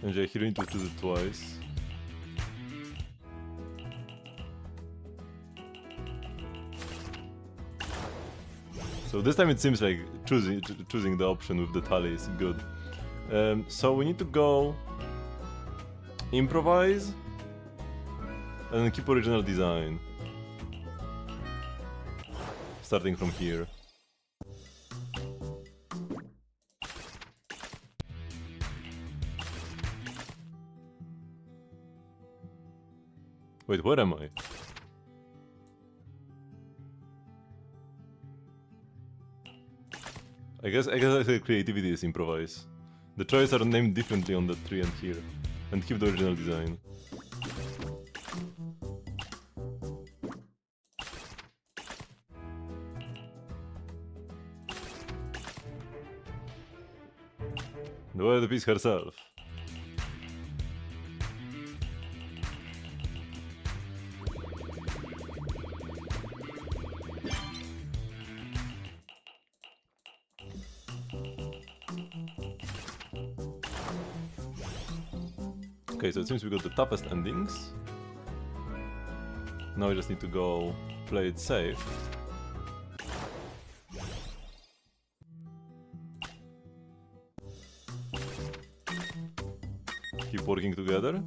And here you need to choose it twice. So this time it seems like choosing the option with the tally is good. So we need to go improvise and then keep original design. Starting from here. Wait, where am I? I guess I said creativity is improvise. The choices are named differently on the tree and here. And keep the original design. The piece herself. Okay, so it seems we got the toughest endings. Now we just need to go play it safe. Keep working together.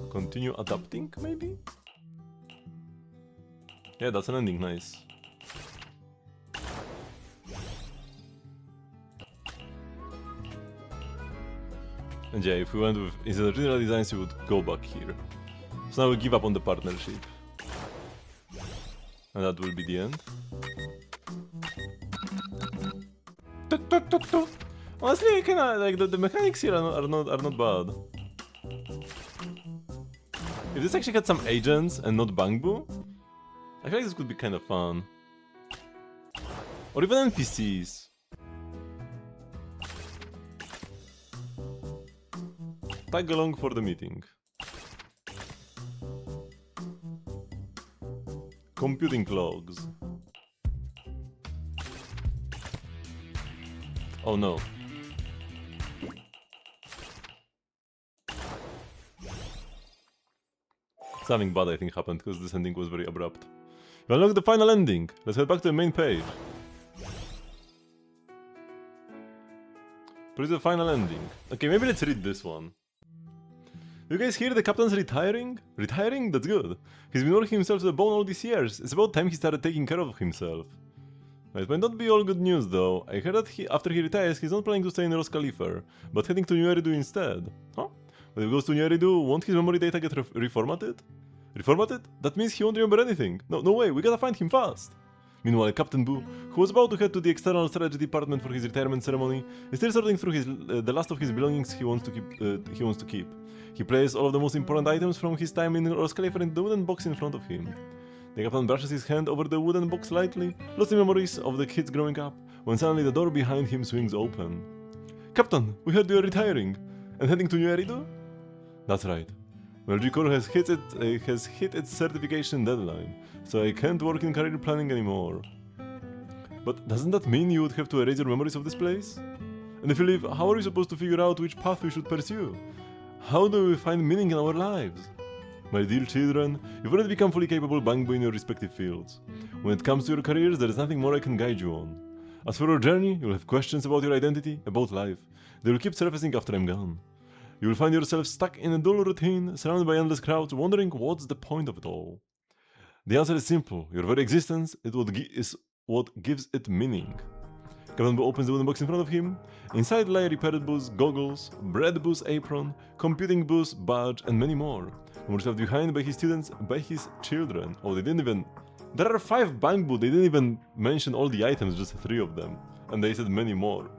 Continue adapting, maybe? Yeah, that's an ending, nice. And yeah, if we went with instead of original designs, we would go back here. So now we give up on the partnership. And that will be the end. Honestly, kinda like the mechanics here are not bad. If this actually had some agents and not Bangbu, I feel like this could be kind of fun. Or even NPCs. Tag along for the meeting. Computing logs. Oh no. Something bad I think happened because this ending was very abrupt. You unlock the final ending. Let's head back to the main page. Produce the final ending. Okay, maybe let's read this one. You guys hear the captain's retiring? Retiring? That's good. He's been working himself to the bone all these years. It's about time he started taking care of himself. It might not be all good news though. I heard that after he retires, he's not planning to stay in Ros Khalifa, but heading to New Eridu instead. Huh? But if he goes to New Eridu, won't his memory data get reformatted? Reformatted? That means he won't remember anything. No way, we gotta find him fast. Meanwhile, Captain Boo, who was about to head to the external strategy department for his retirement ceremony, is still sorting through the last of his belongings he wants to keep. He places all of the most important items from his time in Ros Khalifa in the wooden box in front of him. The captain brushes his hand over the wooden box lightly, lost in memories of the kids growing up, when suddenly the door behind him swings open. Captain, we heard you are retiring, and heading to New Eridu? That's right. Well, G-Core has hit its certification deadline, so I can't work in career planning anymore. But doesn't that mean you would have to erase your memories of this place? And if you leave, how are we supposed to figure out which path we should pursue? How do we find meaning in our lives? My dear children, you've already become fully capable Bangbu in your respective fields. When it comes to your careers, there is nothing more I can guide you on. As for your journey, you'll have questions about your identity, about life. They will keep surfacing after I'm gone. You will find yourself stuck in a dull routine, surrounded by endless crowds, wondering what's the point of it all. The answer is simple. Your very existence is what gives it meaning. Captain Boo opens the wooden box in front of him. Inside lie repaired Boo's goggles, Bread Boo's apron, Computing Boo's badge, and many more. More left behind by his students, by his children. Oh, they didn't even... There are 5 Bangbu, they didn't even mention all the items, just 3 of them. And they said many more.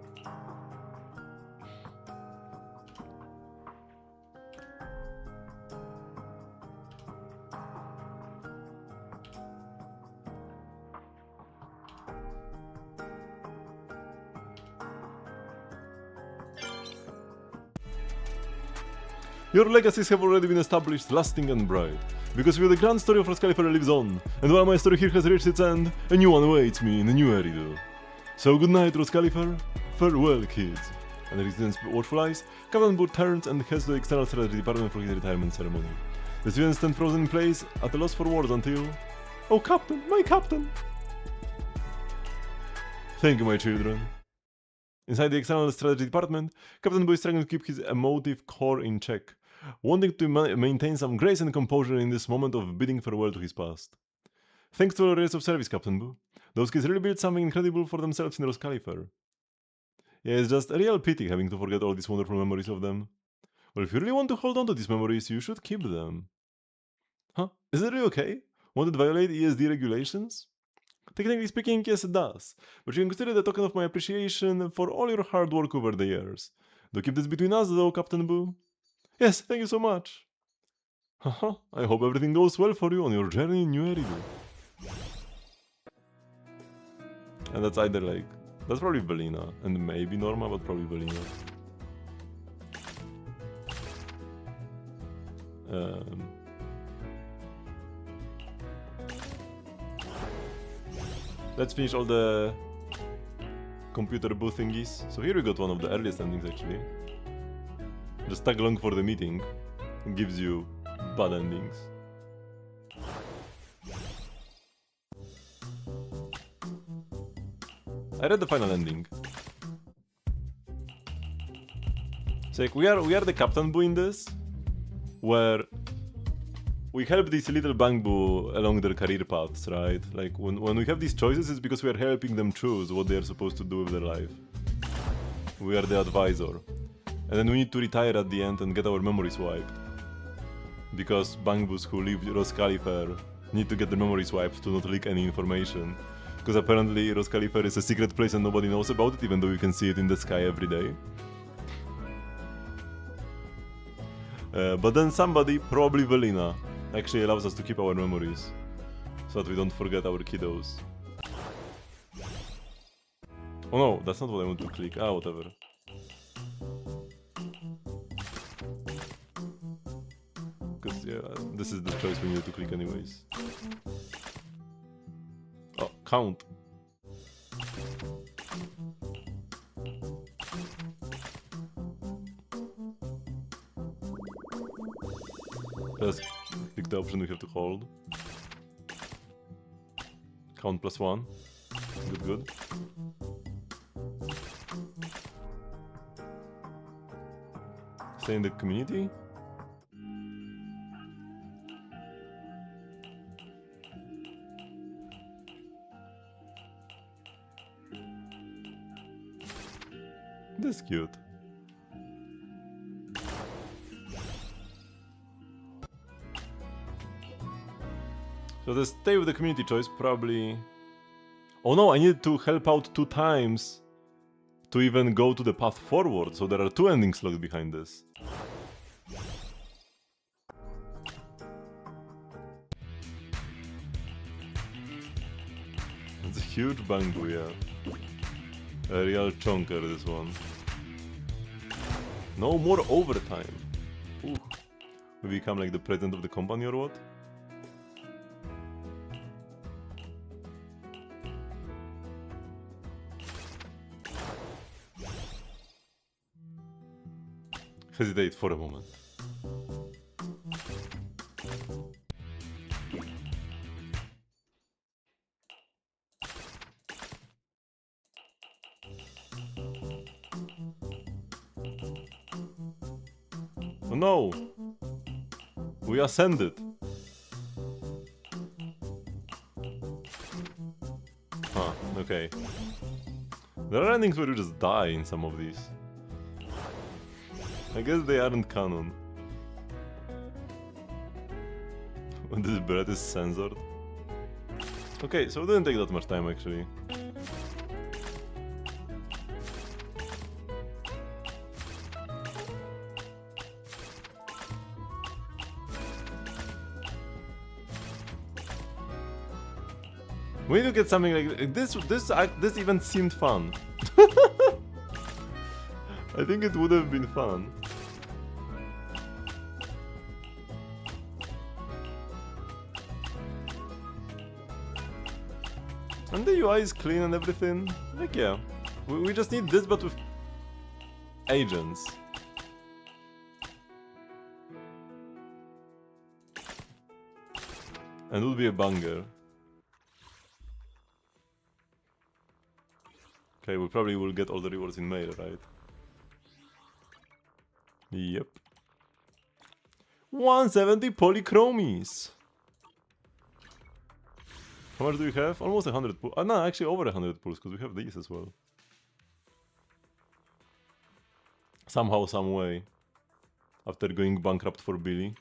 Your legacies have already been established, lasting and bright. Because with the grand story of Roscalifer lives on, and while my story here has reached its end, a new one awaits me in a new Eridu. So good night, Roscalifer. Farewell, kids. And the resident's watchful eyes, Captain Boo turns and heads to the external strategy department for his retirement ceremony. The students stand frozen in place, at a loss for words until... Oh, Captain! My Captain! Thank you, my children. Inside the external strategy department, Captain Boo is trying to keep his emotive core in check, wanting to maintain some grace and composure in this moment of bidding farewell to his past. Thanks to all years of service, Captain Boo. Those kids really built something incredible for themselves in Roscalifer. Yeah, it's just a real pity having to forget all these wonderful memories of them. Well, if you really want to hold on to these memories, you should keep them. Huh? Is it really okay? Won't it violate ESD regulations? Technically speaking, yes it does, but you can consider it a token of my appreciation for all your hard work over the years. Do keep this between us though, Captain Boo. Yes, thank you so much. Haha, I hope everything goes well for you on your journey in New Eridu. And that's either like... That's probably Belina, and maybe Norma, but probably Belina. Let's finish all the computer booth thingies. So here we got one of the earliest endings actually. Just tag along for the meeting. It gives you bad endings. I read the final ending. So like we are the Captain Boo in this, where we help these little Bangbu along their career paths, right? Like when we have these choices, it's because we are helping them choose what they are supposed to do with their life. We are the advisor. And then we need to retire at the end and get our memories wiped. Because Bangbus who leave Roscalifer need to get their memories wiped to not leak any information. Because apparently Roscalifer is a secret place and nobody knows about it, even though you can see it in the sky every day. But then somebody, probably Velina, actually allows us to keep our memories. So that we don't forget our kiddos. Oh no, that's not what I want to click. Ah, whatever. Because yeah, this is the choice we need to click anyways. Oh, count. Let's pick the option we have to hold. Count +1. Good, good. Stay in the community. That's cute. So the stay with the community choice probably... Oh no, I needed to help out 2 times to even go to the path forward, so there are 2 endings locked behind this. It's a huge Bangu, yeah. A real chonker, this one. No more overtime. Ooh. We become like the president of the company or what? Hesitate for a moment. Oh no! We ascended! Huh, okay. There are endings where you just die in some of these. I guess they aren't canon. This breath is censored. Okay, so it didn't take that much time actually. We need to get something like this. This event seemed fun. I think it would have been fun. And the UI is clean and everything. Like, yeah. We just need this, but with agents. And it would be a banger. Okay, we probably will get all the rewards in mail, right? Yep. 170 polychromies! How much do we have? Almost 100 pulls. No, actually over 100 pulls, because we have these as well. Somehow, some way. After going bankrupt for Billy.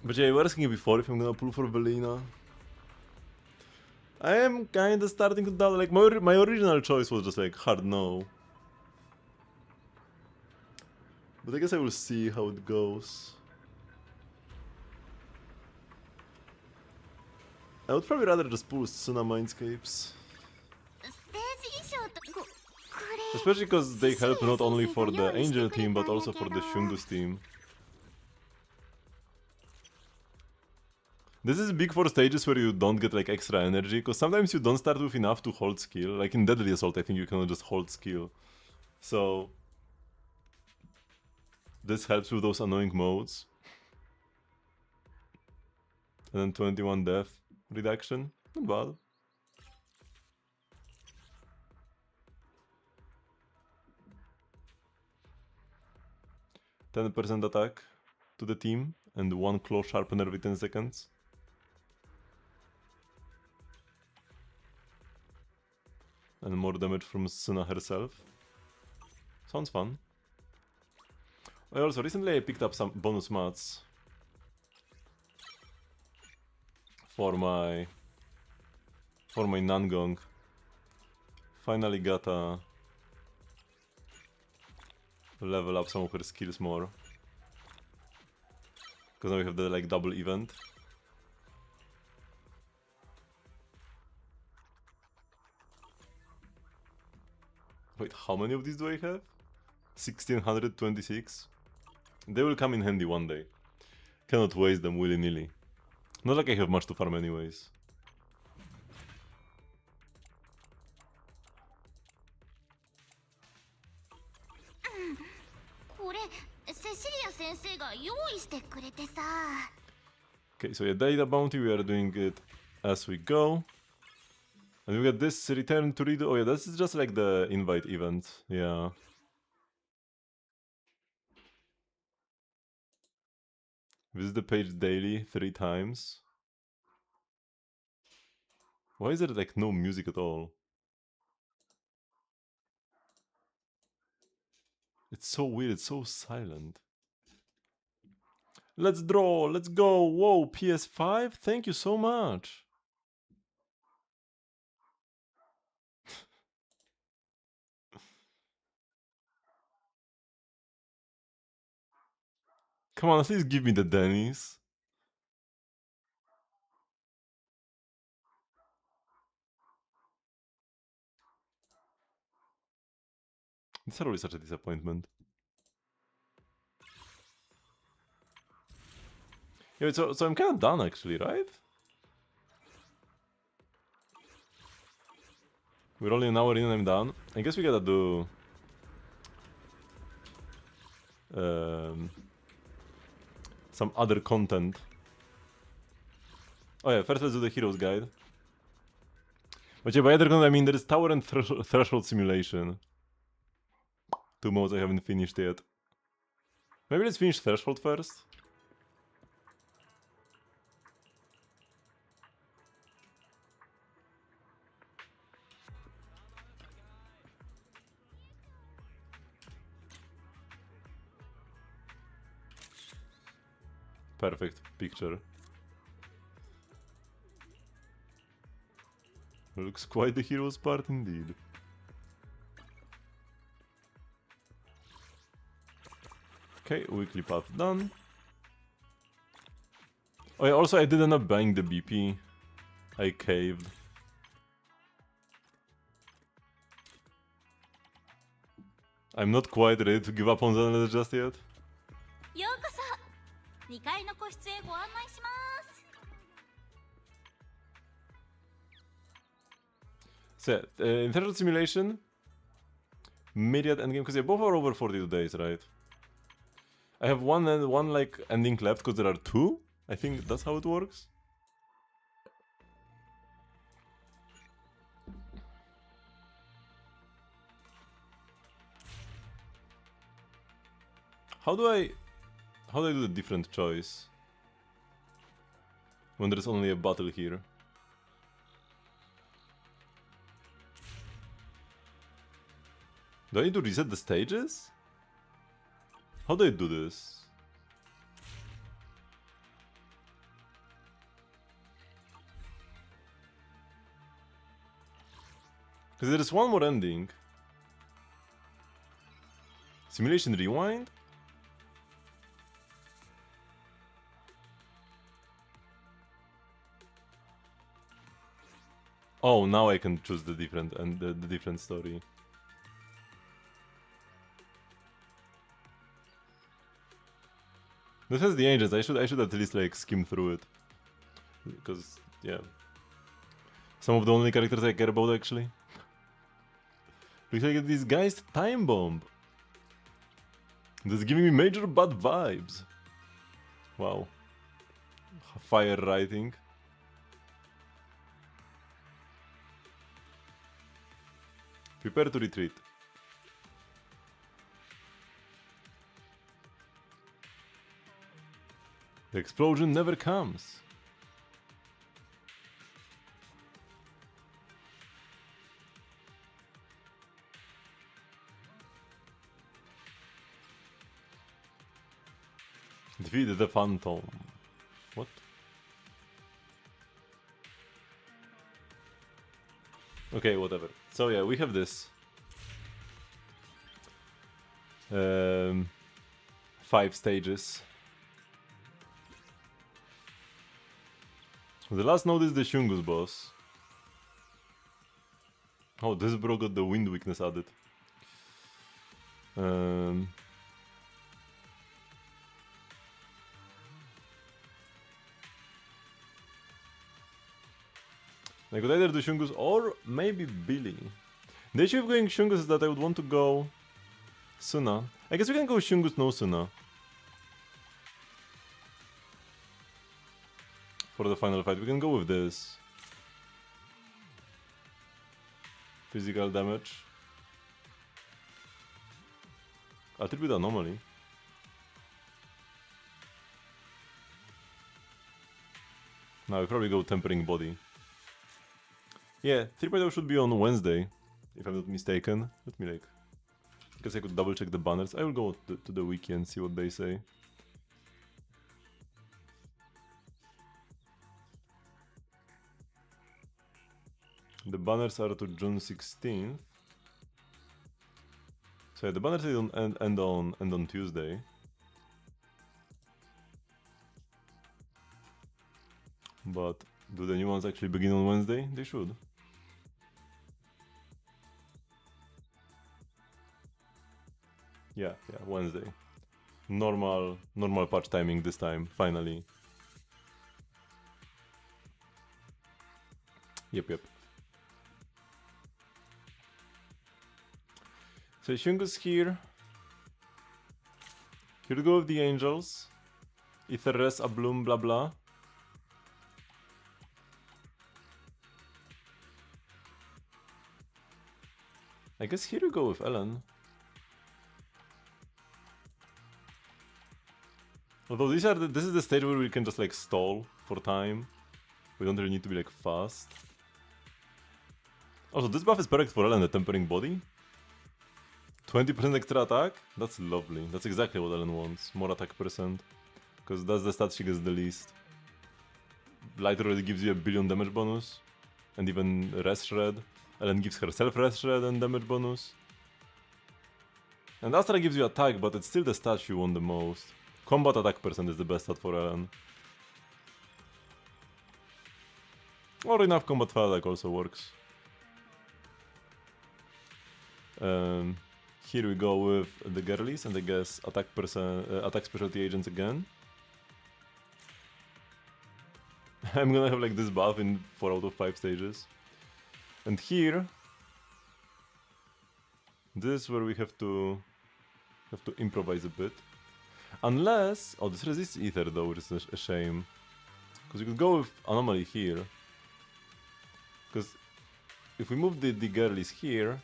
But yeah, you were asking before if I'm gonna pull for Velina. I am kinda starting to doubt, like, my original choice was just like, hard no. But I guess I will see how it goes. I would probably rather just pull Suna Mindscapes. Especially because they help not only for the Angel team, but also for the Shungdu's team. This is big for stages where you don't get like extra energy, because sometimes you don't start with enough to hold skill. Like in Deadly Assault, I think you cannot just hold skill. So this helps with those annoying modes. And then 21 death reduction, not bad. 10% attack to the team and 1 claw sharpener every 10 seconds. And more damage from Suna herself. Sounds fun. Also, recently I picked up some bonus mats for my Nangong. Finally got a level up some of her skills more. Because now we have the like double event. Wait, how many of these do I have? 1626. They will come in handy one day. Cannot waste them willy-nilly. Not like I have much to farm anyways. Okay, so yeah, data bounty, we are doing it as we go. And we got this return to read. Oh yeah, this is just like the invite event. Yeah. Visit the page daily 3 times. Why is there like no music at all? It's so weird, it's so silent. Let's draw, let's go. Whoa, PS5? Thank you so much. Come on, at least give me the Denny's. These are always such a disappointment. Yeah, so I'm kind of done actually, right? We're only an hour in and I'm done. I guess we gotta do... some other content. Oh yeah, first let's do the Heroes Guide. But yeah, by other content I mean there is Tower and Threshold Simulation. 2 modes I haven't finished yet. Maybe let's finish Threshold first. Perfect picture. Looks quite the hero's part indeed. Okay, weekly path done. Oh yeah, also I did end up buying the BP. I caved. I'm not quite ready to give up on Zenless just yet. 2階の個室へご案内します。 So, internal simulation, myriad endgame, because both are over 42 days, right? I have one like ending left because there are two. I think that's how it works. How do I do the different choice when there's only a battle here? Do I need to reset the stages? How do I do this? Because there is one more ending. Simulation rewind? Oh, now I can choose the different and the different story. This has the angels. I should at least like skim through it, because yeah, some of the only characters I care about actually. Looks like this guy's time bomb. That's giving me major bad vibes. Wow. Fire writing. Prepare to retreat. The explosion never comes. Defeat the phantom. What? Okay, whatever. So yeah, we have this. 5 stages. The last node is the Shungus boss. Oh, this bro got the wind weakness added. I could either do Shungus or maybe Billy. The issue of going Shungus is that I would want to go Suna. I guess we can go Shungus no Suna for the final fight. We can go with this. Physical damage. Attribute anomaly. Now we probably go tempering body. Yeah, 3.0 should be on Wednesday, if I'm not mistaken. Let me like... I guess I could double check the banners. I will go to the wiki and see what they say. The banners are to June 16th. So yeah, the banners end on Tuesday. But do the new ones actually begin on Wednesday? They should. Yeah, Wednesday. Normal patch timing this time, finally. Yep. So Shungus here. Here to go with the angels. Aetheres, Ablum, blah blah. I guess here we go with Ellen. Although this is the stage where we can just like stall for time. We don't really need to be like fast. Also, this buff is perfect for Ellen, the tempering body. 20% extra attack? That's lovely. That's exactly what Ellen wants. More attack percent. Because that's the stat she gets the least. Light already gives you a billion damage bonus. And even Rest Shred. Ellen gives herself Rest Shred and damage bonus. And Astra gives you attack, but it's still the stat you want the most. Combat attack percent is the best stat for Ellen. Or enough combat attack also works. Here we go with the girlies and I guess attack specialty agents again. I'm gonna have like this buff in 4 out of 5 stages. And here, this is where we have to improvise a bit. Unless, oh, this resists ether though, which is a shame. Because you could go with anomaly here. Because if we move the girlies here,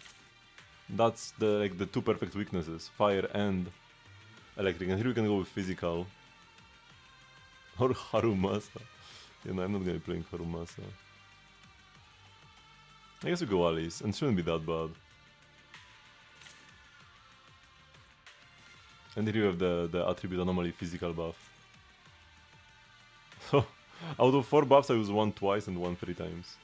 that's the two perfect weaknesses, fire and electric. And here we can go with physical. Or Harumasa. You know, I'm not gonna be playing Harumasa. I guess we go Alice, and it shouldn't be that bad. And here you have the attribute anomaly physical buff. So, out of 4 buffs I use one twice and one 3 times.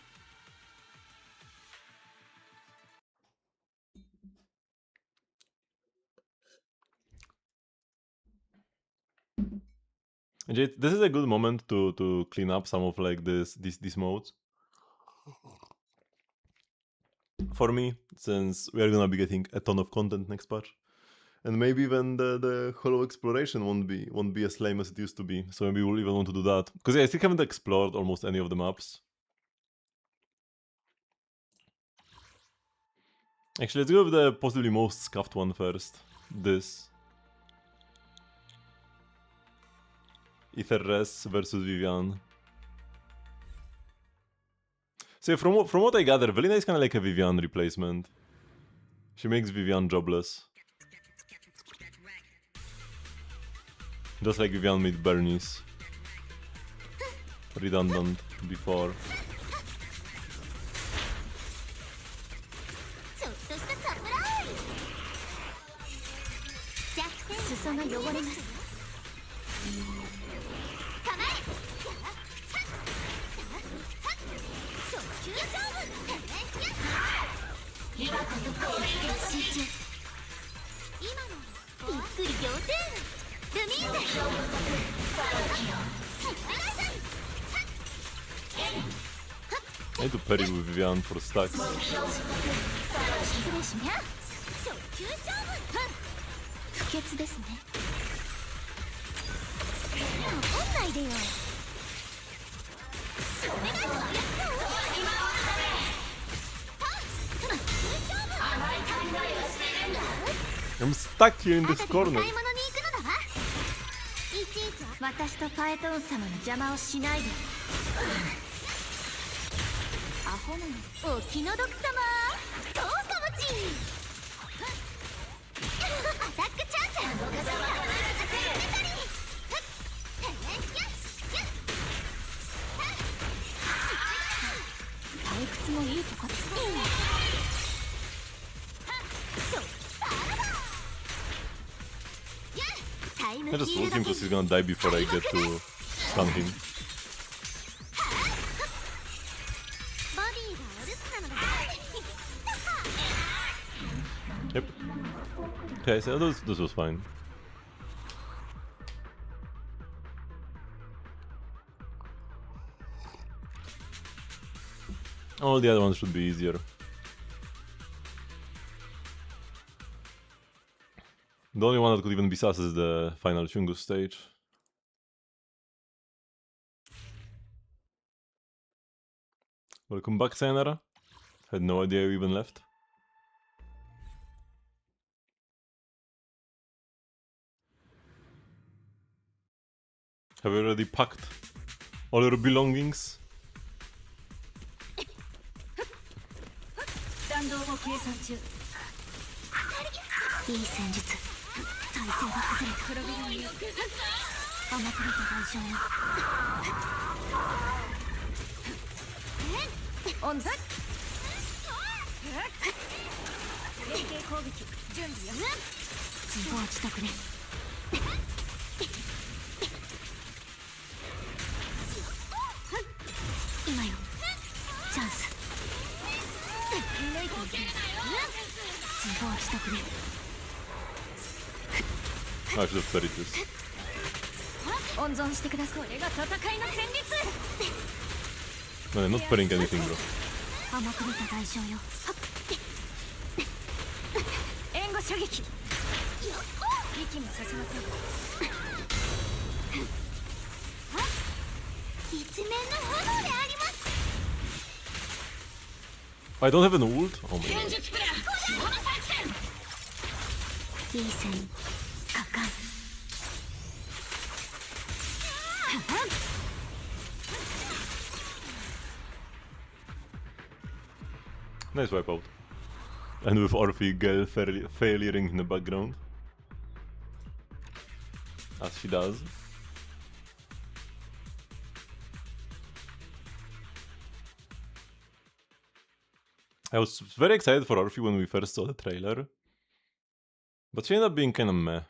And this is a good moment to clean up some of like these modes. For me, since we are gonna be getting a ton of content next patch. And maybe even the hollow exploration won't be as lame as it used to be. So maybe we'll even want to do that. Because yeah, I still haven't explored almost any of the maps. Actually, let's go with the possibly most scuffed one first. This. Ether Res versus Vivian. So yeah, from what I gather, Velina is kind of like a Vivian replacement. She makes Vivian jobless. Just like Vivian made Bernice. Redundant before. I need to parry with Vivian for stacks. I'm stuck here in this corner. 私とパエトーン様の邪魔をしないで。アホなのお気の毒様どうかもちアタックチャンス退屈もいいとこですね。 I just ult him because he's gonna die before I get to stun him. Yep. Okay, so this was fine. All the other ones should be easier. The only one that could even be sus is the final Chungus stage. Welcome back, Sayonara. Had no idea you even left. Have you already packed all your belongings? いい戦術体勢が崩れた黒ビラに甘くれた代償よオンザ連携攻撃準備よ自業自得ね今よチャンス抜いてみせ自業自得ね I should have studied this. 温存してください。これが戦いの戦術。 No, I'm not putting anything, bro. 甘くれた代償よ。援護射撃。息もさせません。I don't have an ult? Oh my god. いい線かかん Nice wipeout. And with Orphe Gale failing in the background. As she does. I was very excited for Orphe when we first saw the trailer. But she ended up being kinda meh.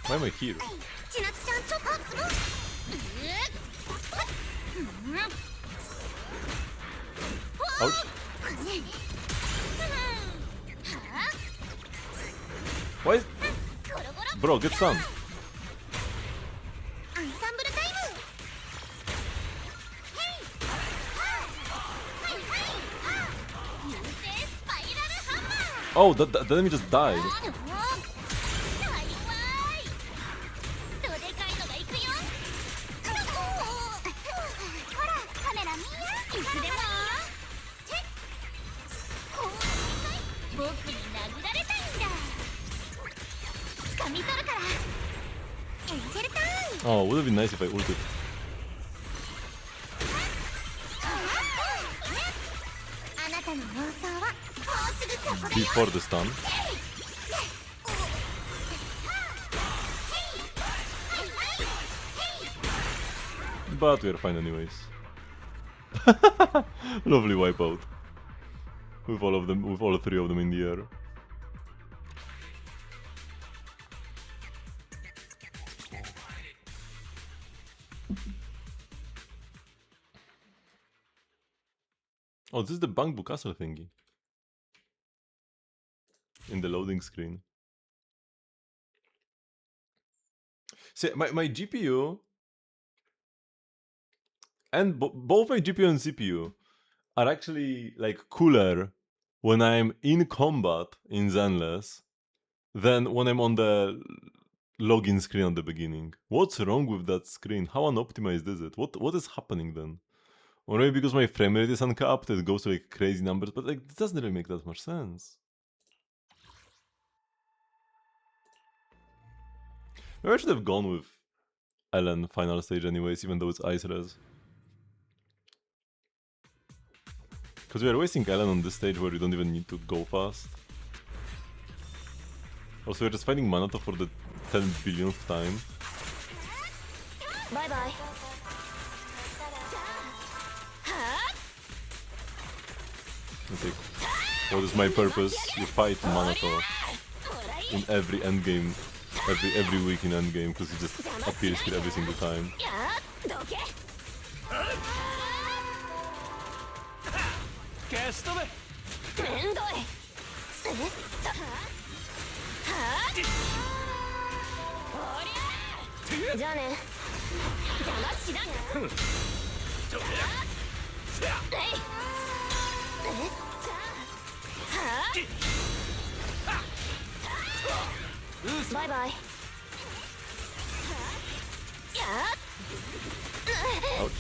Why am I here? Ouch. Why is... Bro, get stunned. Oh, that enemy just died. Oh, would have been nice if I ulted. Before the stun. But we're fine anyways. Lovely wipeout. With all of them, with all three of them in the air. Oh, this is the Bangbu Castle thingy. In the loading screen. See, my GPU and both my GPU and CPU are actually like cooler when I'm in combat in Zenless than when I'm on the login screen at the beginning. What's wrong with that screen? How unoptimized is it? What is happening then? Or maybe because my frame rate is uncapped, it goes to like crazy numbers, but like it doesn't really make that much sense. Maybe I should have gone with Ellen final stage anyways, even though it's ice res. Because we are wasting Ellen on this stage where we don't even need to go fast. Also, we're just finding Manato for the 10 billionth time. Bye bye. It's like, what is my purpose? You fight Manato in every endgame, every week in endgame, because he just appears here every single time. Bye bye. Ouch.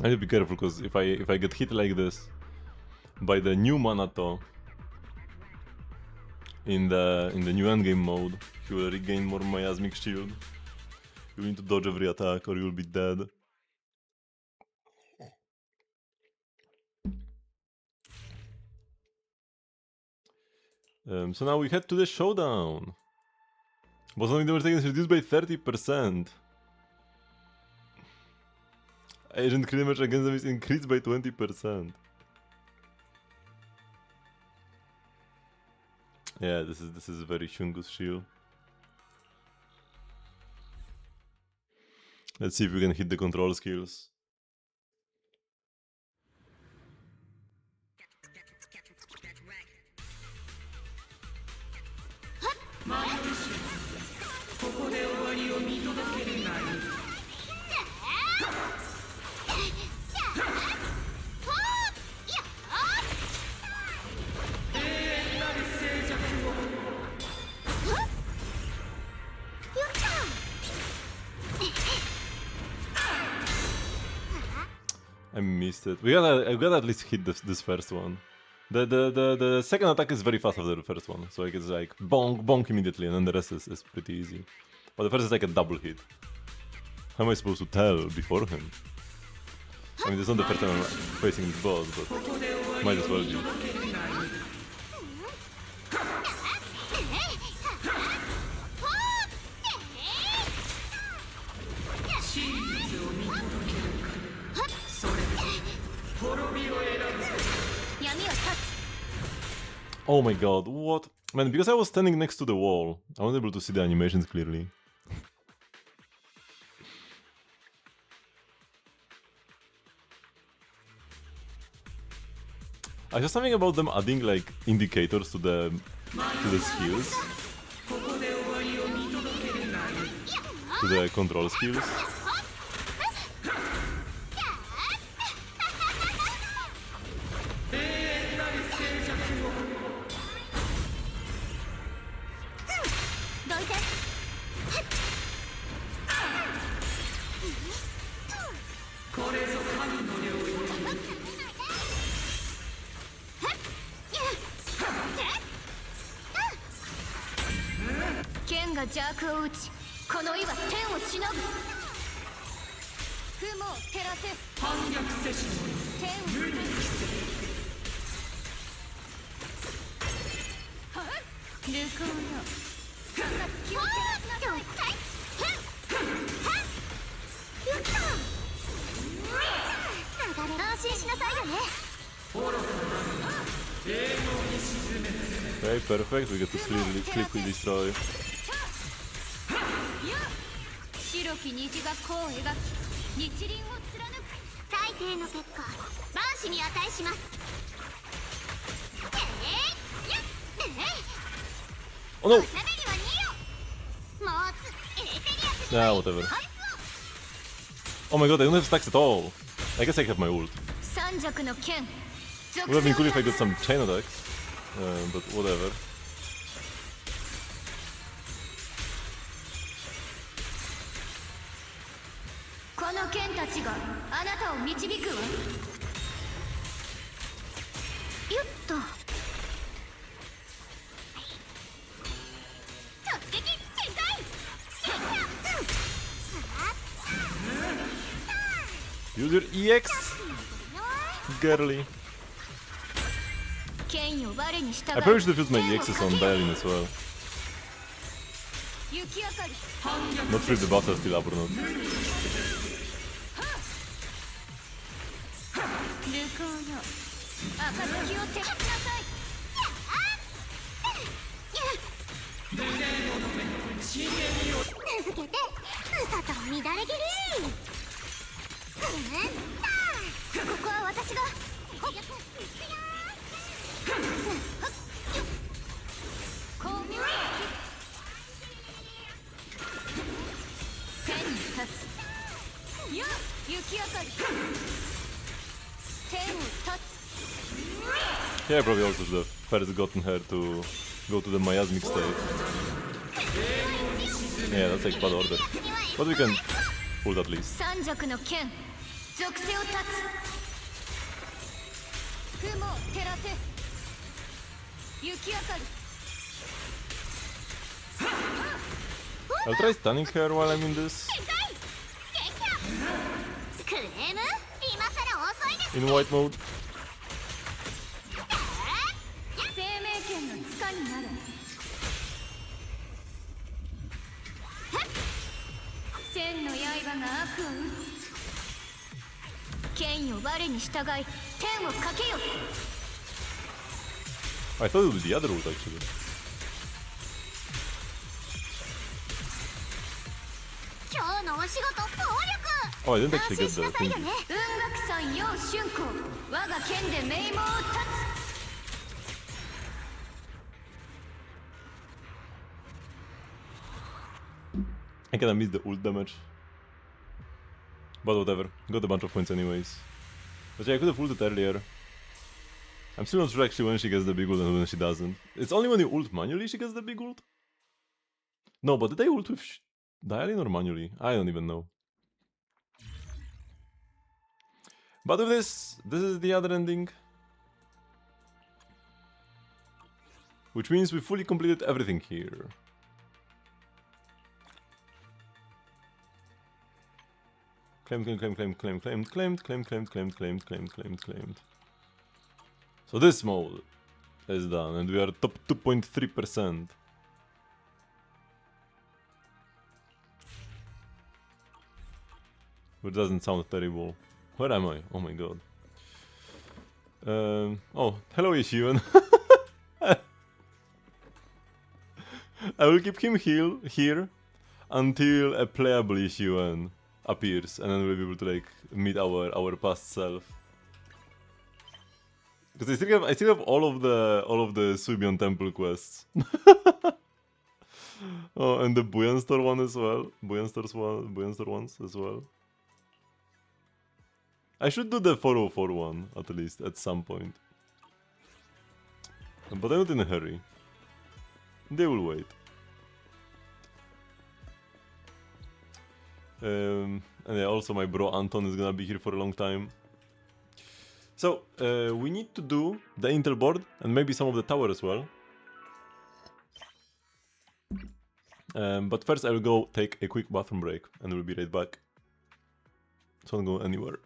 I need to be careful because if I get hit like this by the new Manato in the new endgame mode, he will regain more miasmic shield. You need to dodge every attack or you'll be dead. So now we head to the showdown. Boss only damage taken is reduced by 30%. Agent crit damage against them is increased by 20%. Yeah, this is very Shungu's shield. Let's see if we can hit the control skills. I missed it. We gotta at least hit this first one. The second attack is very fast after the first one, so it's like bonk bonk immediately, and then the rest is pretty easy. But the first is like a double hit. How am I supposed to tell beforehand? I mean, it's not the first time I'm facing this boss, but might as well be. Oh my god, what? Man, because I was standing next to the wall, I wasn't able to see the animations clearly. I saw something about them adding like indicators to the skills. To the control skills. Okay, perfect, we get to quickly destroy. Oh no! Yeah, whatever. Oh my god, I don't have stacks at all. I guess I have my ult. Would have been cool if I got some chain attacks, but whatever. Use your EX, girly. I probably should have used my EXs on Berlin as well. Not sure if the buffs are still up or not. Yeah, I probably also should have first gotten her to go to the miasmic state. Yeah, that's like bad order. But we can ult at least. I'll try stunning her while I'm in this. クレーム今さら遅いです In white mode. 生命権の塚になる千の刃が悪を打つ剣よ我に従い天をかけよ I thought it was the other route actually. Oh, I didn't actually get the thing. 文学さん楊春光我が剣で名門を立 I kinda missed the ult damage. But whatever, got a bunch of points anyways. But yeah, I could have ulted earlier. I'm still not sure actually when she gets the big ult and when she doesn't. It's only when you ult manually she gets the big ult? No, but did I ult with dialing or manually? I don't even know. But with this is the other ending. Which means we fully completed everything here. Claimed. So this mode is done and we are top 2.3%. Which doesn't sound terrible. Where am I? Oh my god. Oh, hello Ishion. I will keep him here until a playable Ishion appears, and then we'll be able to like meet our past self. Because I still have all of the Subion Temple quests. Oh, and the Buyanstar one as well. Buyanstar ones as well. I should do the 404 one at least at some point. But I'm not in a hurry. They will wait. And yeah, also my bro Anton is gonna be here for a long time. So, we need to do the intel board and maybe some of the tower as well. But first I will go take a quick bathroom break and we'll be right back. So don't go anywhere.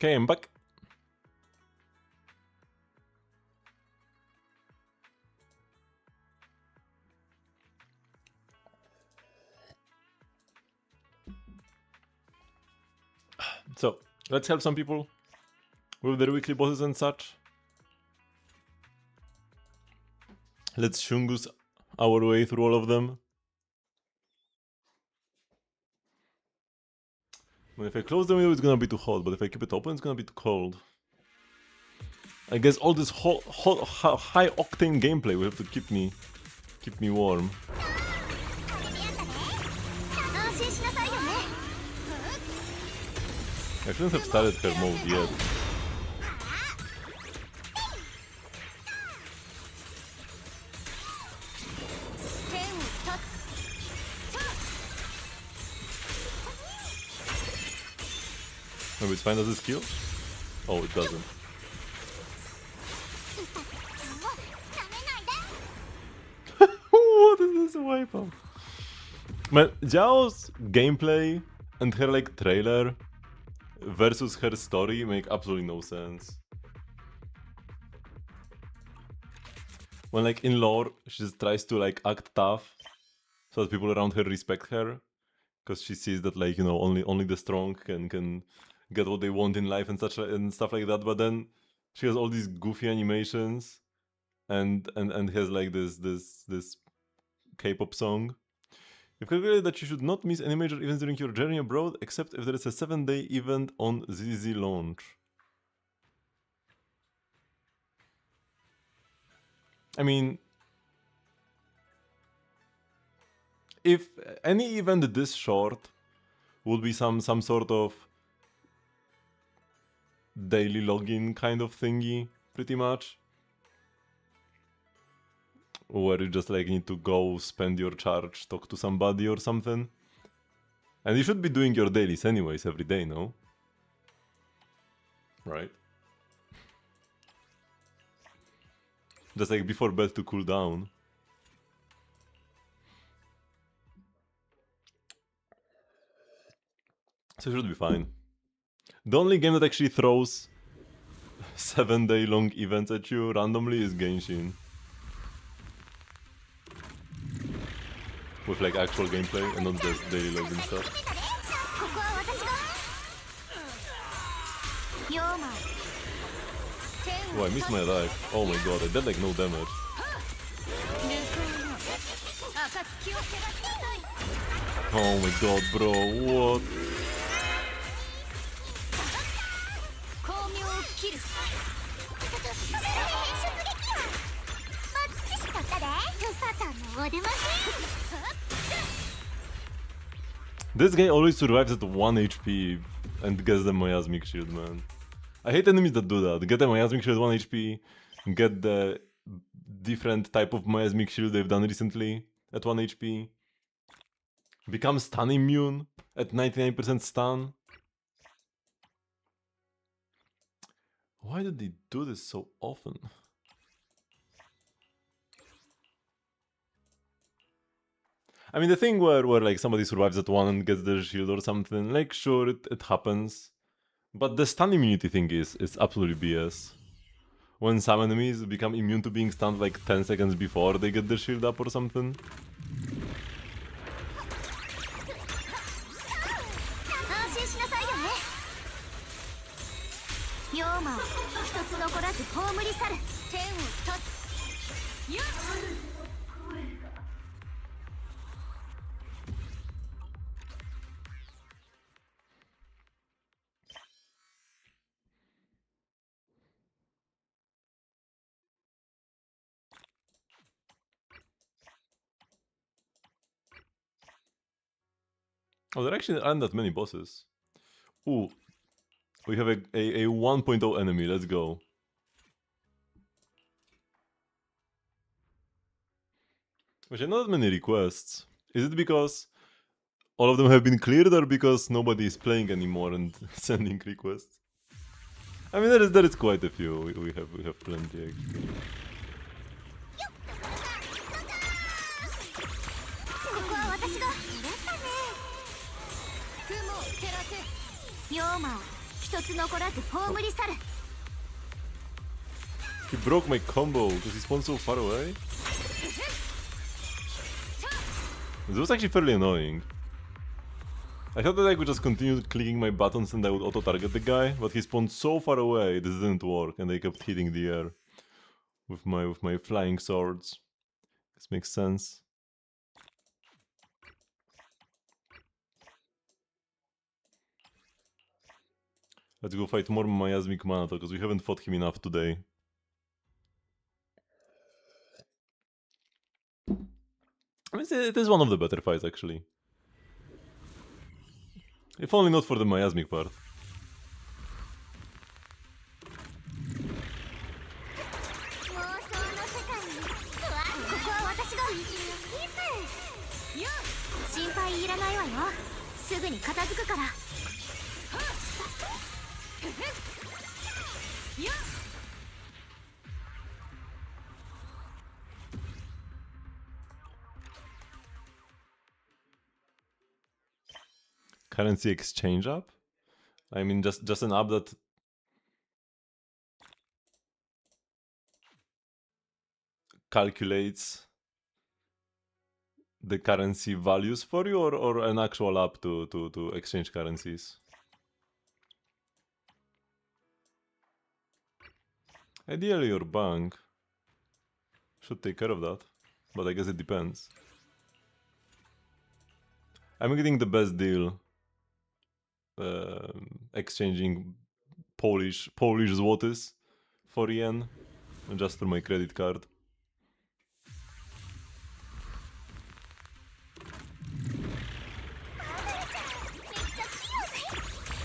Okay, I'm back. So, let's help some people with their weekly bosses and such. Let's Shungus our way through all of them. Well, if I close the window, it's gonna be too hot, but if I keep it open, it's gonna be too cold. I guess all this high octane gameplay will have to keep me warm. I shouldn't have started her mode yet. Maybe it's fine as a skill? Oh, it doesn't. What is this wipeout? Man, Jiao's gameplay and her like trailer versus her story make absolutely no sense. When like in lore, she just tries to like act tough so that people around her respect her, because she sees that like, you know, only the strong can get what they want in life and such and stuff like that. But then she has all these goofy animations and has like this K-pop song. You've calculated that you should not miss any major events during your journey abroad, except if there is a 7-day event on ZZ launch. I mean, if any event this short would be some sort of daily login kind of thingy, pretty much, where you just like need to go spend your charge, talk to somebody or something. And you should be doing your dailies anyways every day, no? Right? Just like before bed to cool down. So it should be fine. The only game that actually throws 7-day long events at you randomly is Genshin. With like actual gameplay and not just daily login stuff. Oh, I missed my life. Oh my god, I did like no damage. Oh my god, bro, what? This guy always survives at 1 HP and gets the miasmic shield, man. I hate enemies that do that. Get the miasmic shield 1 HP, get the different type of miasmic shield they've done recently at 1 HP, become stun immune at 99% stun. Why did they do this so often? I mean, the thing where like somebody survives at 1 and gets their shield or something, like sure, it happens. But the stun immunity thing is absolutely BS. When some enemies become immune to being stunned like 10 seconds before they get their shield up or something. Oh, there actually aren't that many bosses. Ooh, we have a 1.0 enemy, let's go. Actually, not that many requests. Is it because all of them have been cleared or because nobody is playing anymore and sending requests? I mean, there is quite a few. We have plenty actually. 一つ残らず葬り去る。 He broke my combo because he spawned so far away. This was actually fairly annoying. I thought that I could just continue clicking my buttons and I would auto-target the guy, but he spawned so far away this didn't work and I kept hitting the air with my flying swords. This makes sense. Let's go fight more Miasmic Manato because we haven't fought him enough today. I mean, it is one of the better fights actually. If only not for the Miasmic part. 妄想の世界にここは私がキスよ心配いらないわよすぐに片付くからよ Currency exchange app? I mean, just an app that calculates the currency values for you, or an actual app to exchange currencies? Ideally, your bank should take care of that, but I guess it depends. I'm getting the best deal. Exchanging Polish złotys for yen, just for my credit card.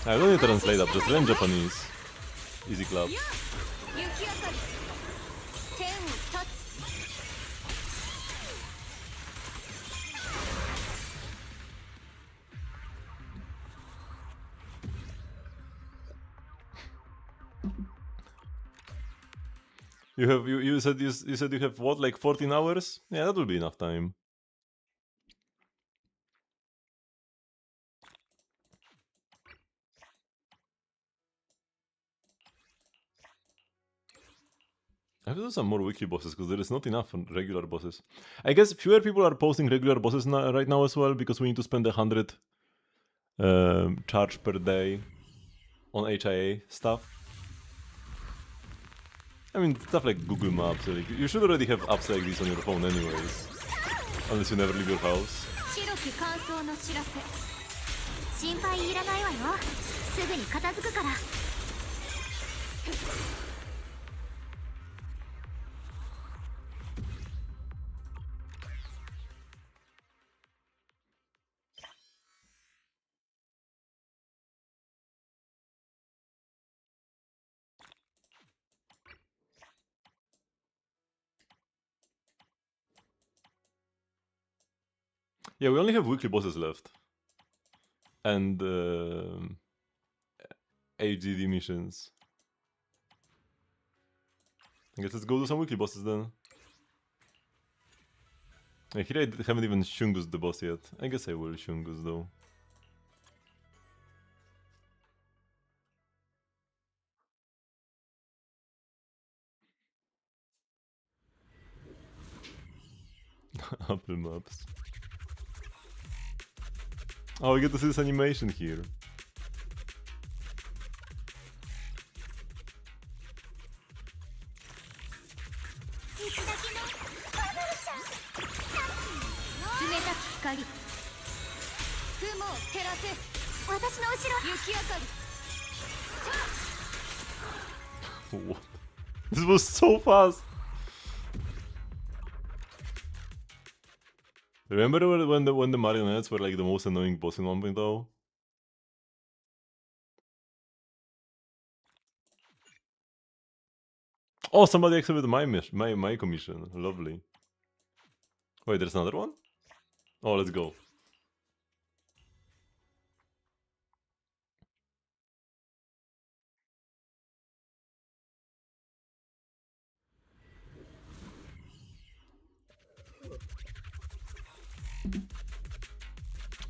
I don't need to translate up, just learn Japanese. Easy clap. You said you have what, like 14 hours? Yeah, that will be enough time. I have to do some more weekly bosses because there is not enough regular bosses. I guess fewer people are posting regular bosses right now as well because we need to spend 100 charge per day on HIA stuff. I mean, stuff like Google Maps. Like, you should already have apps like this on your phone anyways. Unless you never leave your house. Yeah, we only have weekly bosses left. And HDD missions. I guess let's go do some weekly bosses then. Here I haven't even Shungus the boss yet. I guess I will Shungus though. Apple Maps. Oh, we get to see this animation here. What? This was so fast! Remember when the marionettes were like the most annoying boss in 1.0? Oh, somebody accepted my commission. Lovely. Wait, there's another one? Oh, let's go.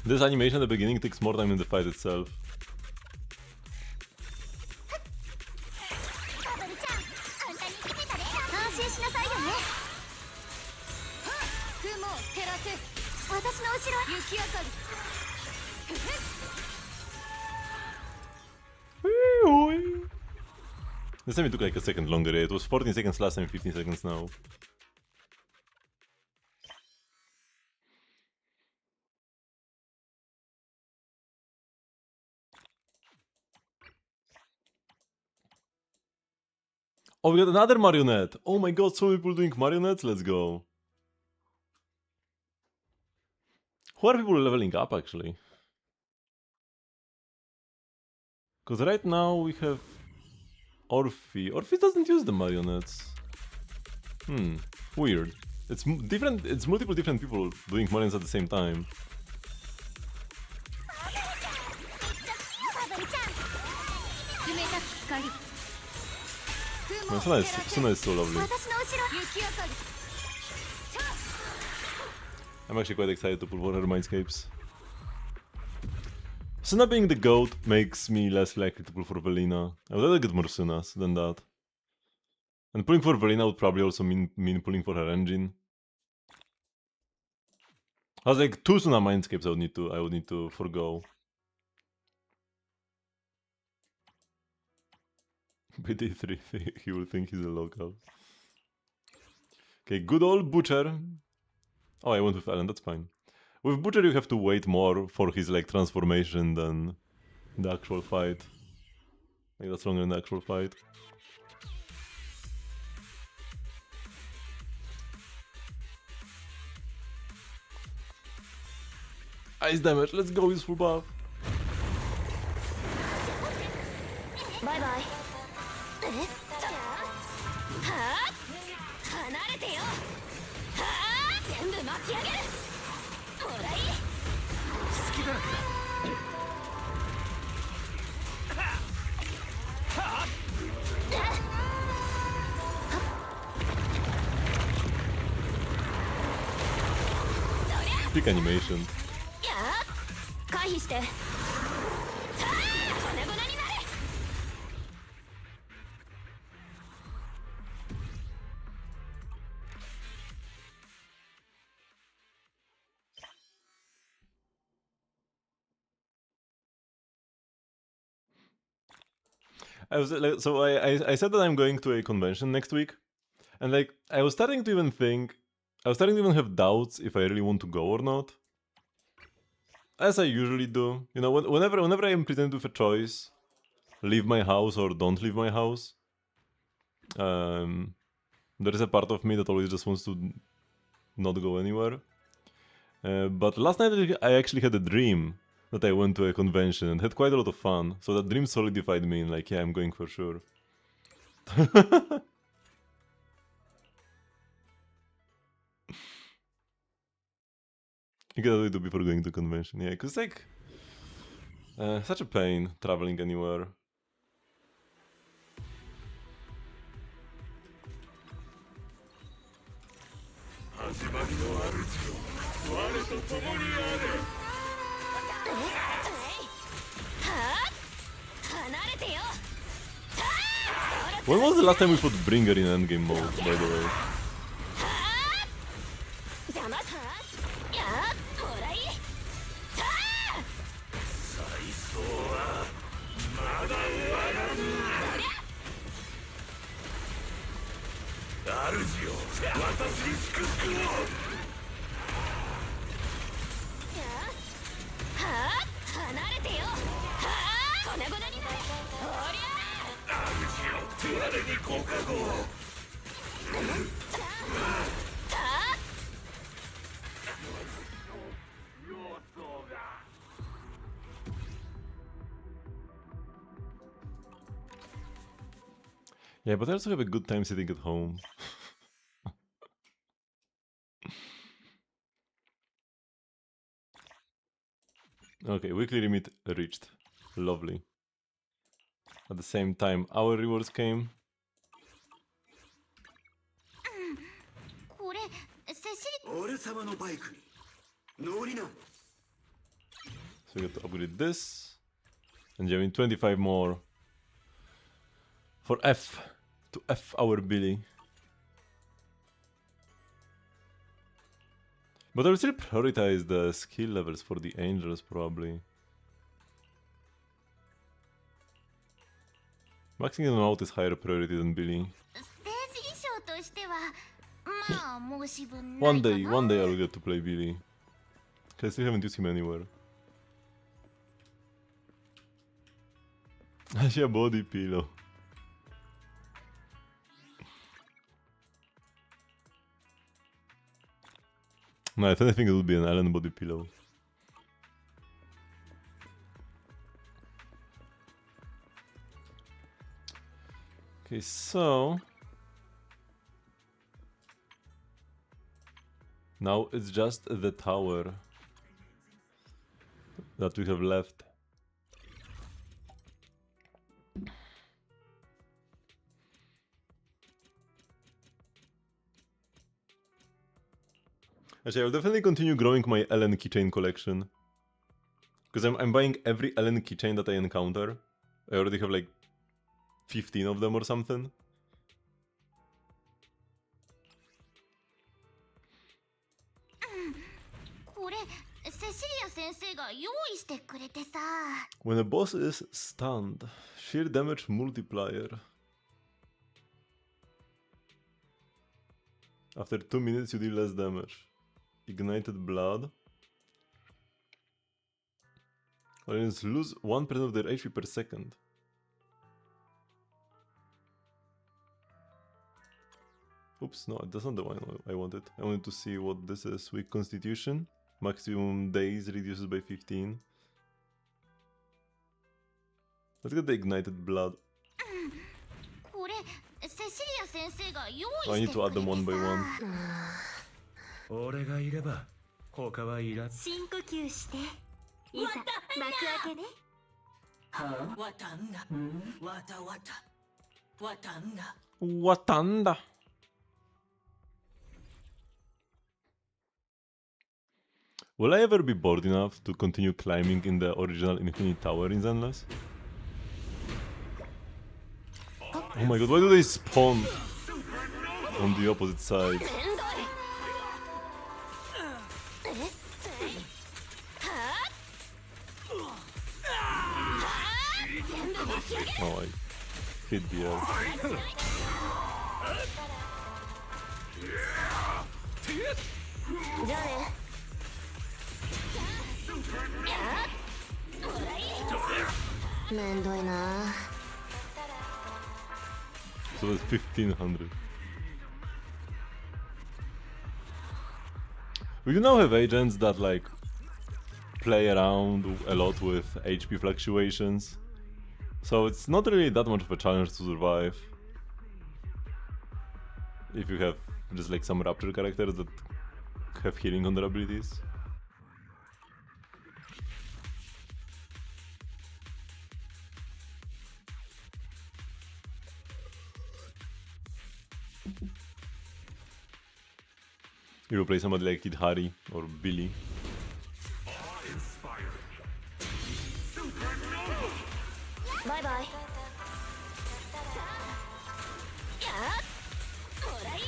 This animation at the beginning takes more time than the fight itself. This time it took like a second longer. It was 14 seconds last time, 15 seconds now. Oh, we got another marionette! Oh my god, so many people doing marionettes, let's go. Who are people leveling up actually? Because right now we have Orphe. Orphe doesn't use the marionettes. Weird. It's different. It's multiple different people doing marionettes at the same time. Oh, Suna is so lovely. I'm actually quite excited to pull for her Mindscapes. Suna being the GOAT makes me less likely to pull for Velina. I would rather get more Sunas than that. And pulling for Velina would probably also mean pulling for her engine. I was like 2 Suna Mindscapes I would need to forgo. BD3, he will think he's a local. Okay, good old Butcher. Oh, I went with Ellen, that's fine. With Butcher you have to wait more for his like transformation than the actual fight. Like that's longer than the actual fight. Ice damage, let's go with full buff. Bye bye. Peak animation. I was like, so I said that I'm going to a convention next week, and like I was starting to even have doubts if I really want to go or not. As I usually do, you know, whenever I am presented with a choice, leave my house or don't leave my house, there is a part of me that always just wants to not go anywhere. But last night I actually had a dream that I went to a convention and had quite a lot of fun. So that dream solidified me in like, yeah, I'm going for sure. You gotta do it before going to convention, yeah, cause like, such a pain traveling anywhere. When was the last time we put Bringer in endgame mode, by the way? Yeah, but I also have a good time sitting at home. Okay, weekly limit reached. Lovely. At the same time, our rewards came. So we got to upgrade this. And yeah, I mean 25 more. For F. To F our Billy. But I will still prioritize the skill levels for the angels, probably. Maxing them out is higher priority than Billy. ステージ衣装としてはまあ申し分ない One かな day I'll get to play Billy. 'Cause I still haven't used him anywhere. Actually, a body pillow. No, if anything, it would be an Allen body pillow. Okay, so now it's just the tower that we have left. Actually, I'll definitely continue growing my Ellen keychain collection. Because I'm buying every Ellen keychain that I encounter. I already have like 15 of them or something. これセシリア先生が用意してくれてさ When a boss is stunned, sheer damage multiplier. After 2 minutes you deal less damage. Ignited blood. Audience lose 1% of their HP per second. Oops, no, that's not the one I wanted. I wanted to see what this is. Weak constitution. Maximum days reduces by 15. Let's get the ignited blood. これセシリア先生が用 I 意 need して to くれ add て them one by one. さ俺がいれば他はいらん。深呼吸していざ幕開けねわたんだ。わたわた。わたんだ。 Watanda. Will I ever be bored enough to continue climbing in the original Infinite Tower in Zenless? Oh my god, why do they spawn on the opposite side? 全部巻き上げる Oh, I hit the earth. じゃあねもらいめんどいな So that's 1500. We do now have agents that like play around a lot with HP fluctuations. So it's not really that much of a challenge to survive. If you have just like some Rapture characters that have healing on their abilities. You will play somebody like Kid Hari or Billy. Bye bye. もらい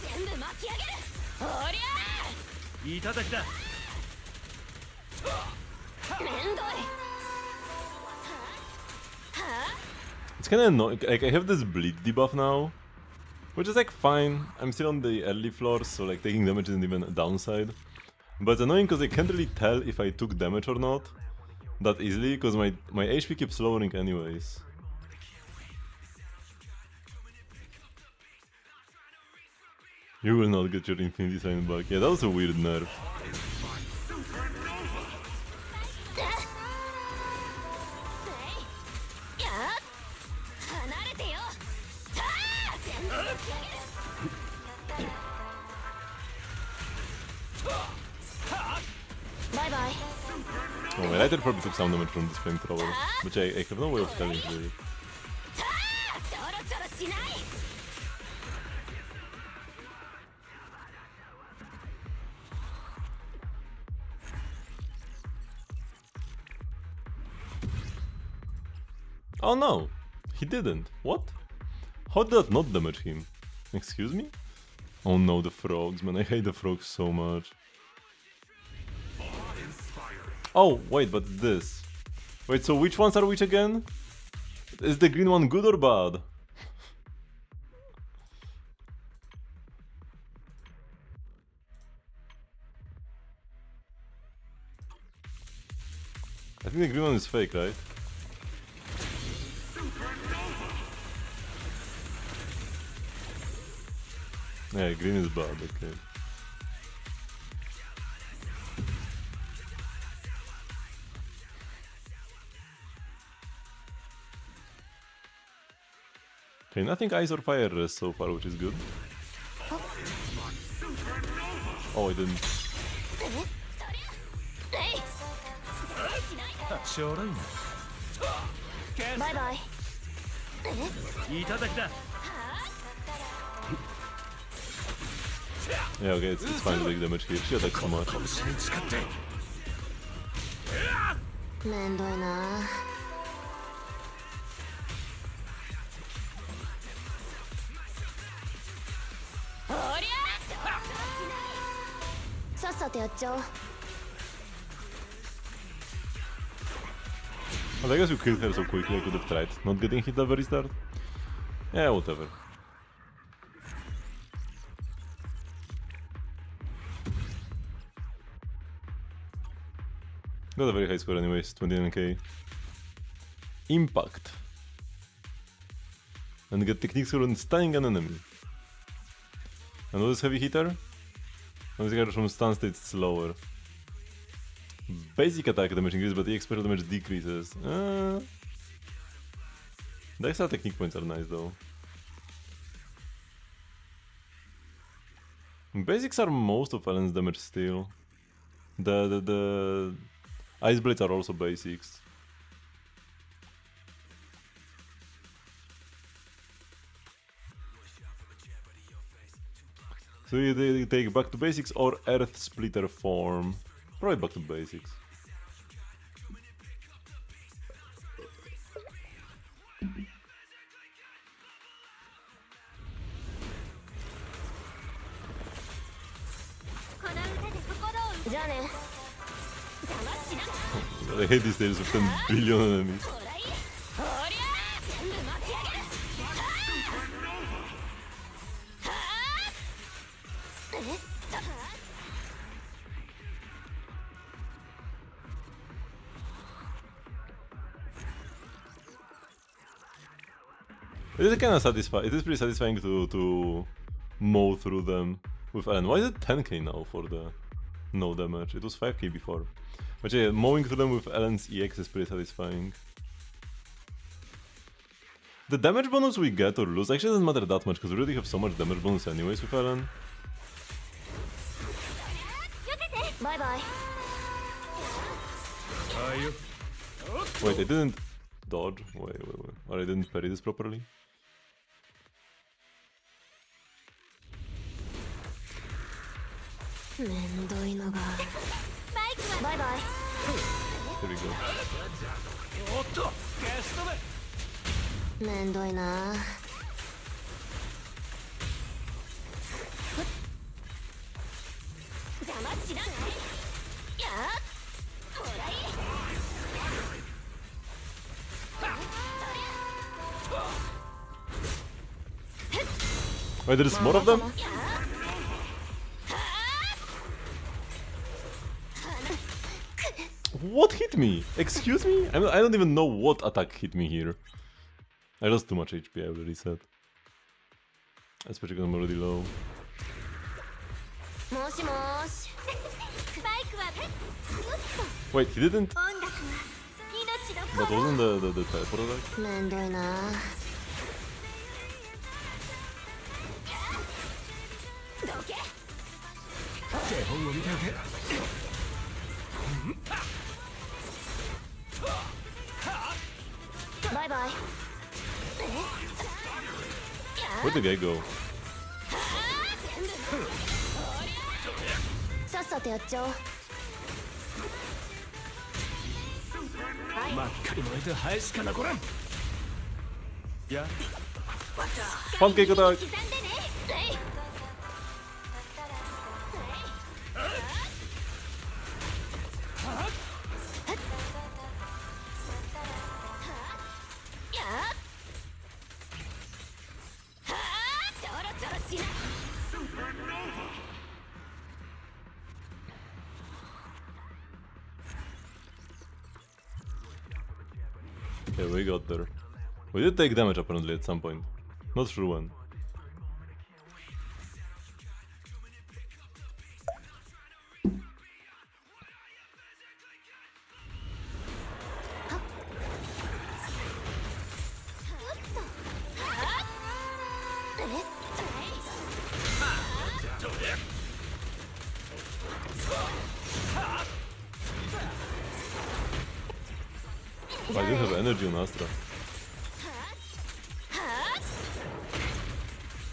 全部巻き上げるおりゃいただきだ。めんどい It's kinda annoying, like I have this bleed debuff now, which is like fine. I'm still on the early floors, so like taking damage isn't even a downside. But it's annoying because I can't really tell if I took damage or not that easily, because my HP keeps lowering anyways. You will not get your Infinity Sign back. Yeah, that was a weird nerf. 離れてよさあ全部巻き上げる Bye bye. Oh, my lighter probably took some damage from this flamethrower, which I have no way of telling really. さあちょろちょろしない Oh no, he didn't. What? How did that not damage him? Excuse me? Oh no, the frogs, man. I hate the frogs so much. Oh, wait, but this. Wait, so which ones are which again? Is the green one good or bad? I think the green one is fake, right? Yeah, green is bad, okay. Okay, nothing ice or fire rest so far, which is good. Oh, I didn't. ちょろいなバイバイいただきだ Yeah, okay, it's fine to take damage here. She attacks so much. 拳に誓ってめんどいなおりゃさっさとやっちゃおう Well, I guess you killed her so quickly I could have tried not getting hit at the very start. Yeah, whatever. Got a very high score anyways, 29k. Impact. And get techniques for stunning an enemy. And what is heavy hitter? Heavy from stun state slower. Basic attack damage increases, but the special damage decreases. The extra technique points are nice though. Basics are most of Ellen's damage still. The Ice Blades are also basics. So you take back to basics or Earth Splitter form. Probably back to basics. I hate these days with 10 billion enemies. It is kind of satisfying. It is pretty satisfying to mow through them with Ellen. Why is it 10k now for the no damage? It was 5k before. But yeah, mowing through them with Ellen's EX is pretty satisfying. The damage bonus we get or lose actually doesn't matter that much because we already have so much damage bonus anyways with Ellen. Bye bye. Wait, I didn't dodge. Wait. Or I didn't parry this properly. Bye bye. There we go. おっと消し止めめんどいな邪魔しなやほらい Wait, there's more of them? What hit me? Excuse me? I don't even know what attack hit me here. I lost too much HP, I will reset. Especially because I'm already low. Wait, he didn't? That wasn't the teleport attack? めんどいな 手本を見ておけ Bye bye. Where'd the guy go? さっさとやっちゃおう真っ赤に燃えて生えしか残らんや Pancake attack! Yeah, we got there. We did take damage apparently at some point. Not sure when. I do have energy on Astra.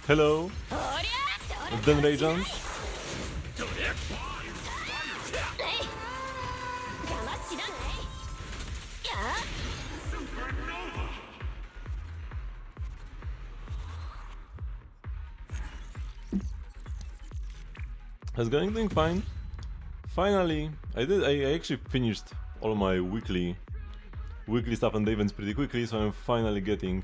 Hello! Then Ragant. How's going fine? Finally, I actually finished all my weekly stuff and events pretty quickly, so I'm finally getting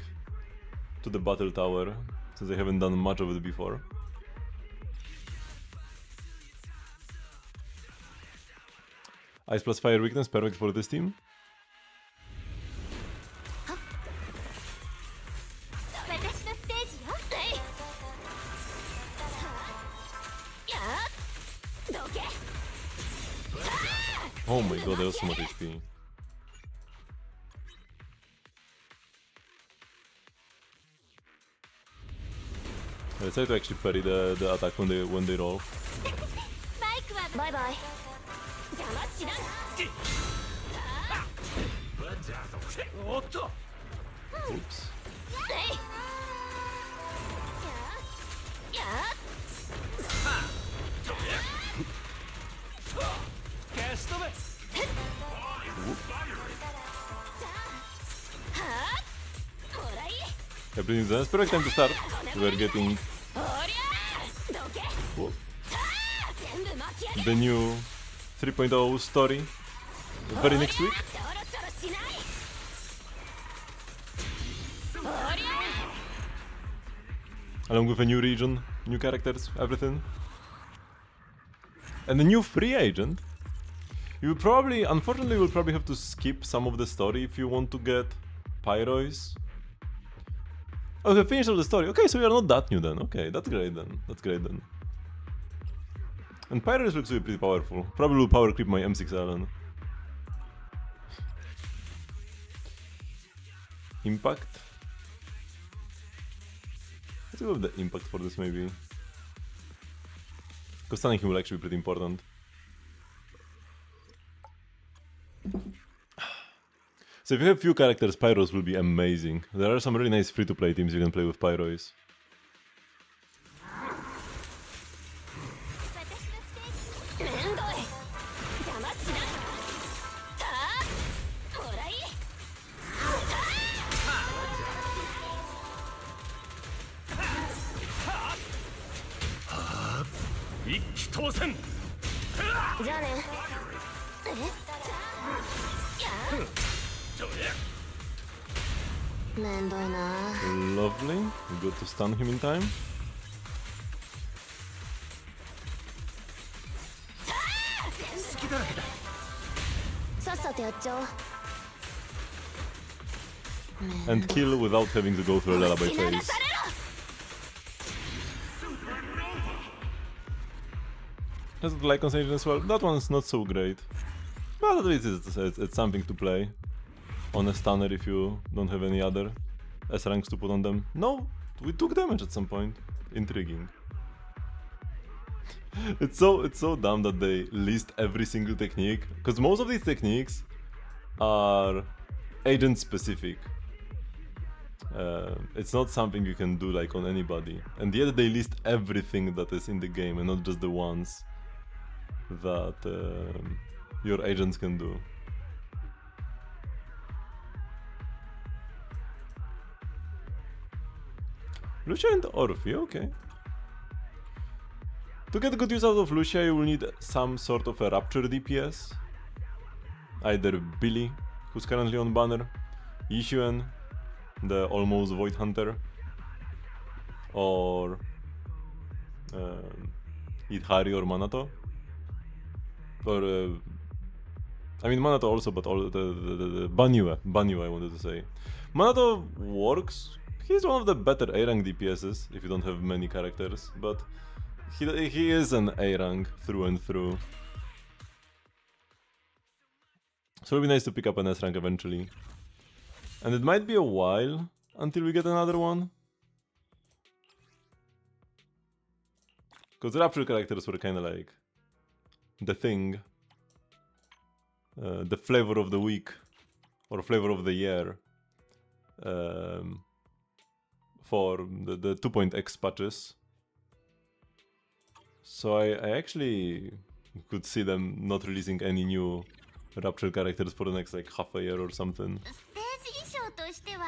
to the battle tower, since I haven't done much of it before. Ice plus fire weakness, perfect for this team. Oh my god, there's so much HP. I try to actually parry the attack when they roll. Bye bye. Oops. Everything's done. It's perfect time to start. We're getting whoa, the new 3.0 story very next week. Along with a new region, new characters, everything. And a new free agent. You probably, unfortunately, will probably have to skip some of the story if you want to get Pyrois. Okay, finish up the story. Okay, so we are not that new then. Okay, that's great then. That's great then. And Pyrois looks to be pretty powerful. Probably will power creep my M6 Impact. Let's go with the impact for this maybe. Because stunning him will actually be pretty important. So if you have few characters, Pyros will be amazing. There are some really nice free-to-play teams you can play with Pyros. Lovely. Good to stun him in time. And kill without having to go through a lullaby phase. Has the Lycon Agent as well? That one's not so great. But at least it's something to play on a stunner if you don't have any other S ranks to put on them. No, we took damage at some point. Intriguing. It's so dumb that they list every single technique, because most of these techniques are agent specific. It's not something you can do like on anybody, and yet they list everything that is in the game and not just the ones that your agents can do. Lucia and Orphe, okay. To get good use out of Lucia, you will need some sort of a Rapture DPS. Either Billy, who's currently on banner, Yixuan, the almost Void Hunter, or Idhari or Manato. Or I mean, Manato also, but all the Banyue I wanted to say. Manato works. He's one of the better A rank DPSs if you don't have many characters, but he is an A rank through and through. So it'll be nice to pick up an S rank eventually. And it might be a while until we get another one. Because Rapture characters were kind of like the thing. The flavor of the week. Or flavor of the year. For the 2.x patches. So I actually could see them not releasing any new Rapture characters for the next like half a year or something. ステージ衣装としては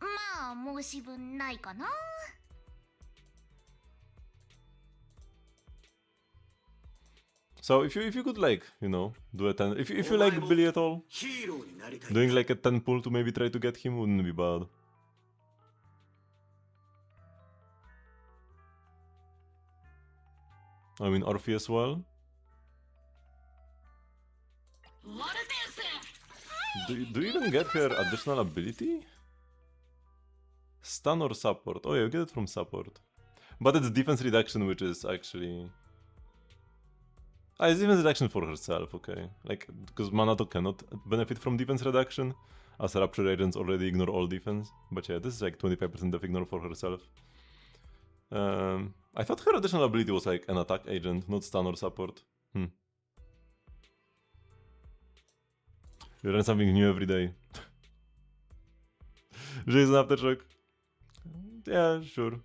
まあ申し分ないかな。So if you could like, you know, do a 10 if you like Billy at all, ヒーローになりたい doing like a 10 pull to maybe try to get him wouldn't be bad. I mean Orphe as well. Do you even get her additional ability? Stun or support? Oh yeah, you get it from support. But it's defense reduction, which is actually... Ah, it's defense reduction for herself, okay. Like, because Manato cannot benefit from defense reduction, as Rapture agents already ignore all defense. But yeah, this is like 25% of ignore for herself. I thought her additional ability was like an attack agent, not stun or support. You learn something new every day. Jason Aftershock. Yeah, sure.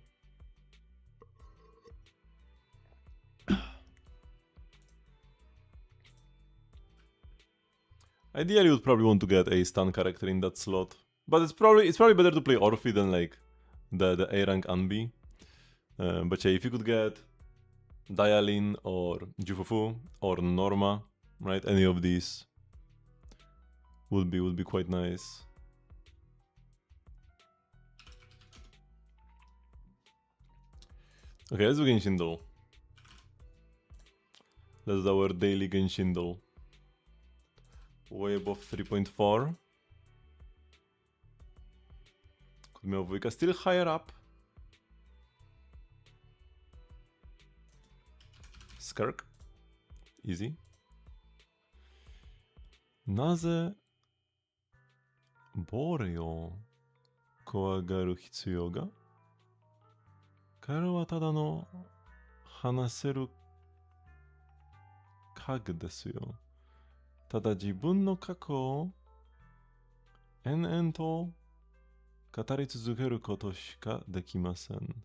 Ideally, you would probably want to get a stun character in that slot, but it's probably better to play Orphe than like the A rank Anbi. But yeah, if you could get Dialin or Jufufu or Norma, right? Any of these would be quite nice. Okay, let's do Genshin. Let's do our daily Genshin. Way above 3.4. Could miał wujka still higher up. Skirk. Easy. なぜボーレを怖がる必要が？彼はただの話せる影ですよ。ただ自分の過去を延々と語り続けることしかできません。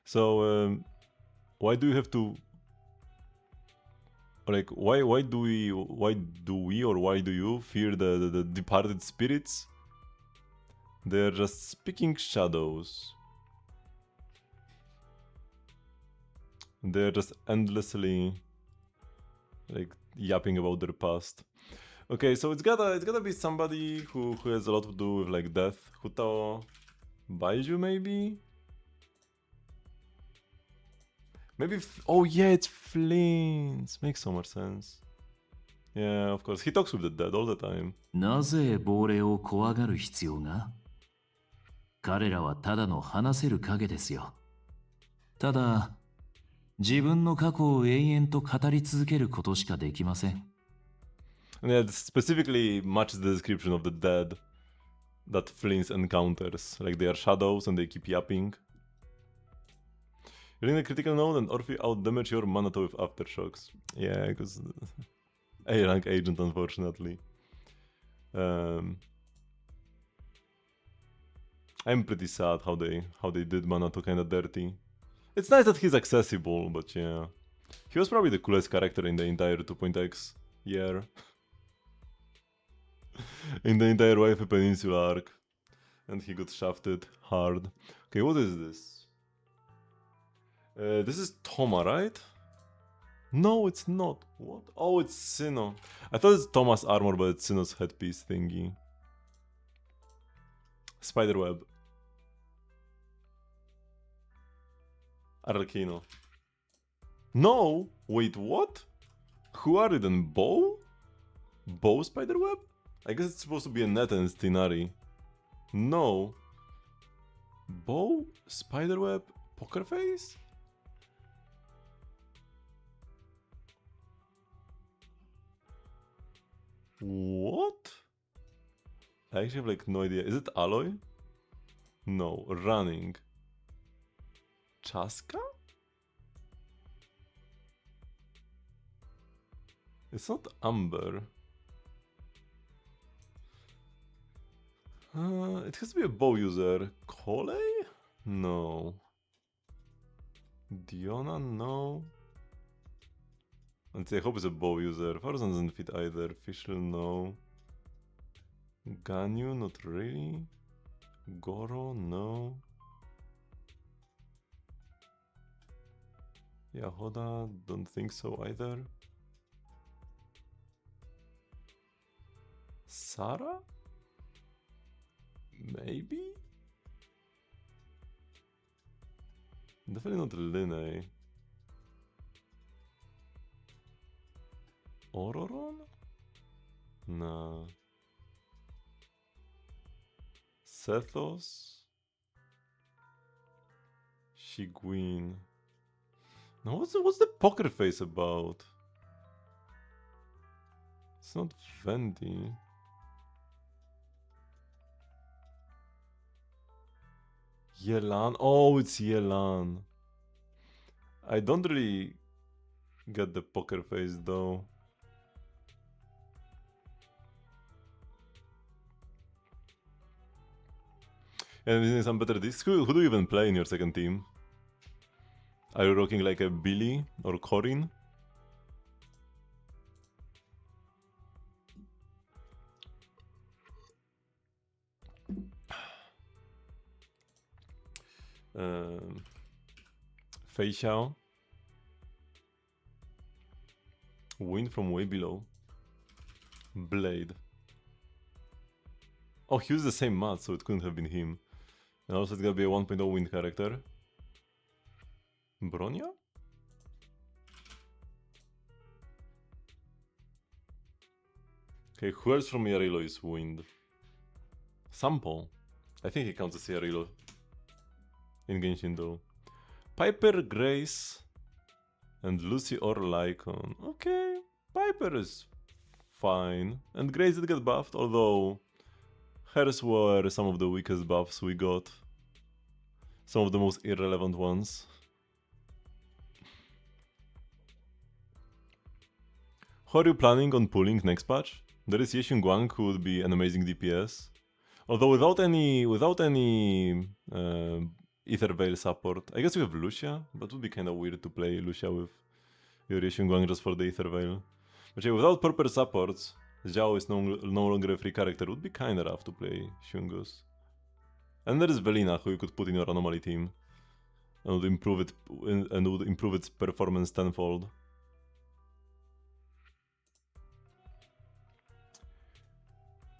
So, why do you have to like why do we or why do you fear the departed spirits? They're just speaking shadows. They're just endlessly like yapping about their past. Okay, so it's gotta be somebody who has a lot to do with like death. Hutao Baiju maybe? Maybe oh yeah, it's Flint. Makes so much sense. Yeah, of course. He talks with the dead all the time. なぜ亡霊を怖がる必要が？彼らはただの話せる影ですよ。ただ自分の過去を永遠と語り続けることしかできません。And yeah, this specifically matches the description of the dead that Flint encounters. Like they are shadows and they keep yapping. You're in a critical node and Orphe outdamage your Manato with aftershocks. Yeah, because A rank agent, unfortunately. I'm pretty sad how they did Manato kinda dirty. It's nice that he's accessible, but yeah. He was probably the coolest character in the entire 2.x year. In the entire Waifu Peninsula arc. And he got shafted hard. Okay, what is this? This is Toma, right? No, it's not. What? Oh, it's Sinnoh. I thought it's Toma's armor, but it's Sinnoh's headpiece thingy. Spiderweb. Arlecchino. No! Wait, what? Who are you then? Bow? Bow spiderweb? I guess it's supposed to be a net and it's Tinari. No. Bow? Spiderweb? Poker face? What? I actually have like no idea. Is it alloy? No. Running. Chaska? It's not amber. It has to be a bow user. Kole? No. Diona? No. And I hope it's a bow user. Farzan doesn't fit either. Fischl? No. Ganyu? Not really. Goro? No. Yahoda? Don't think so either. Sarah? Maybe? Definitely not Linne. Ororon? Nah. Sethos? Shiguin. Now what's the poker face about? It's not Vendi. Yelan? Oh, it's Yelan. I don't really get the poker face though. And using some better discs, who do you even play in your second team? Are you rocking like a Billy or Corin? Fei Xiao. Wind from way below. Blade. Oh, he used the same mat, so it couldn't have been him. And also it's gonna be a 1.0 wind character. Bronya? Okay, who else from Yarilo is wind? Sampo. I think he counts as Yarilo. In Genshin though. Piper, Grace, and Lucy or Lycon. Okay, Piper is fine. And Grace did get buffed, although hers were some of the weakest buffs we got. Some of the most irrelevant ones. Who are you planning on pulling next patch? There is Yexun Guang, who would be an amazing DPS. Although without any Ether Veil support. I guess we have Lucia, but it would be kind of weird to play Lucia with your Yexun Guang just for the Ether Veil. But yeah, without proper supports, Zhao is no longer a free character. It would be kinda rough to play Shungus. And there is Velina, who you could put in your Anomaly team. And would improve its performance tenfold.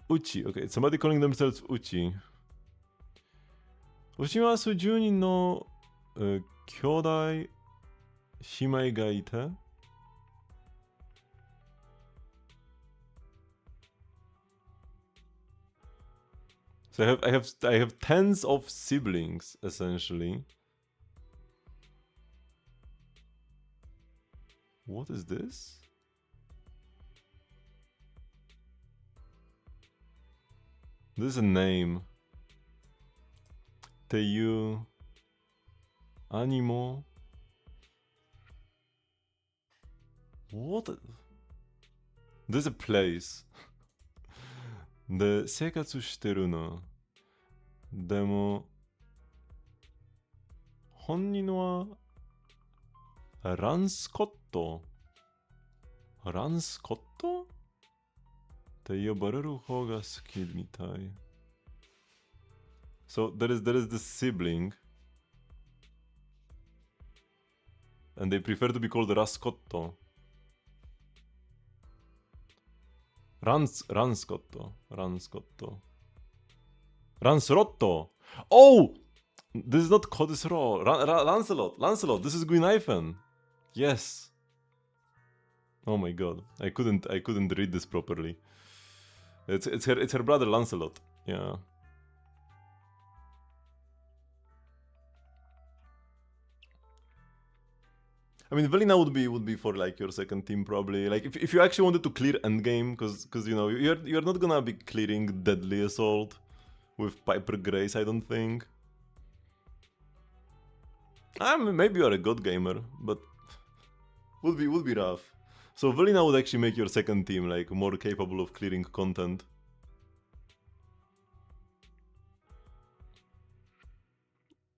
Uchi, okay, somebody calling themselves Uchi. Ushimasu Juni no Kyodai Shimai ga ite. So I have tens of siblings essentially. What is this? This is a name. Teiyu Animo. What? This is a place. で、生活してるな。でも、本人はランスコット。ランスコットって呼ばれる方が好きみたい。So there is this sibling, and they prefer to be called Rascotto. Ranscotto. Ransrotto. Oh! This is not Codis Raw. Lancelot. This is Gwynaifen. Yes. Oh my god, I couldn't read this properly. It's her brother Lancelot. Yeah. I mean, Velina would be for like your second team probably. Like if you actually wanted to clear endgame, because you know you're not gonna be clearing Deadly Assault with Piper Grace, I don't think. I mean, maybe you're a god gamer, but would be rough. So Velina would actually make your second team like more capable of clearing content.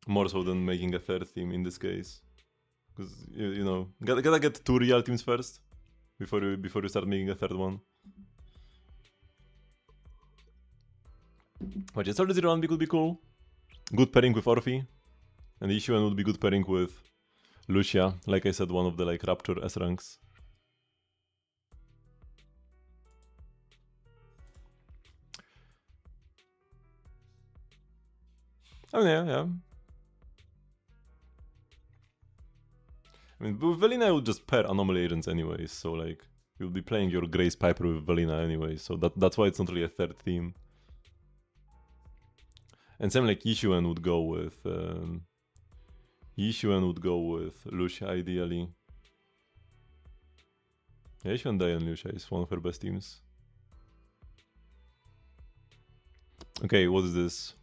More so than making a third team in this case. Because you know, gotta get 2 real teams first before you start making a third one. But yeah, Solid Zero would be cool. Good pairing with Orphe. And Ishuan would be good pairing with Lucia, like I said, one of the like Rapture S ranks. Oh yeah. I mean, with Velina, I would just pair Anomaly Agents anyways, so like, you'll be playing your Grace Piper with Velina anyway, so that's why it's not really a third theme. And same like Ishuan would go with... Lucia ideally. Yeah, Ishuan Diane Lucia is one of her best teams. Okay, what is this?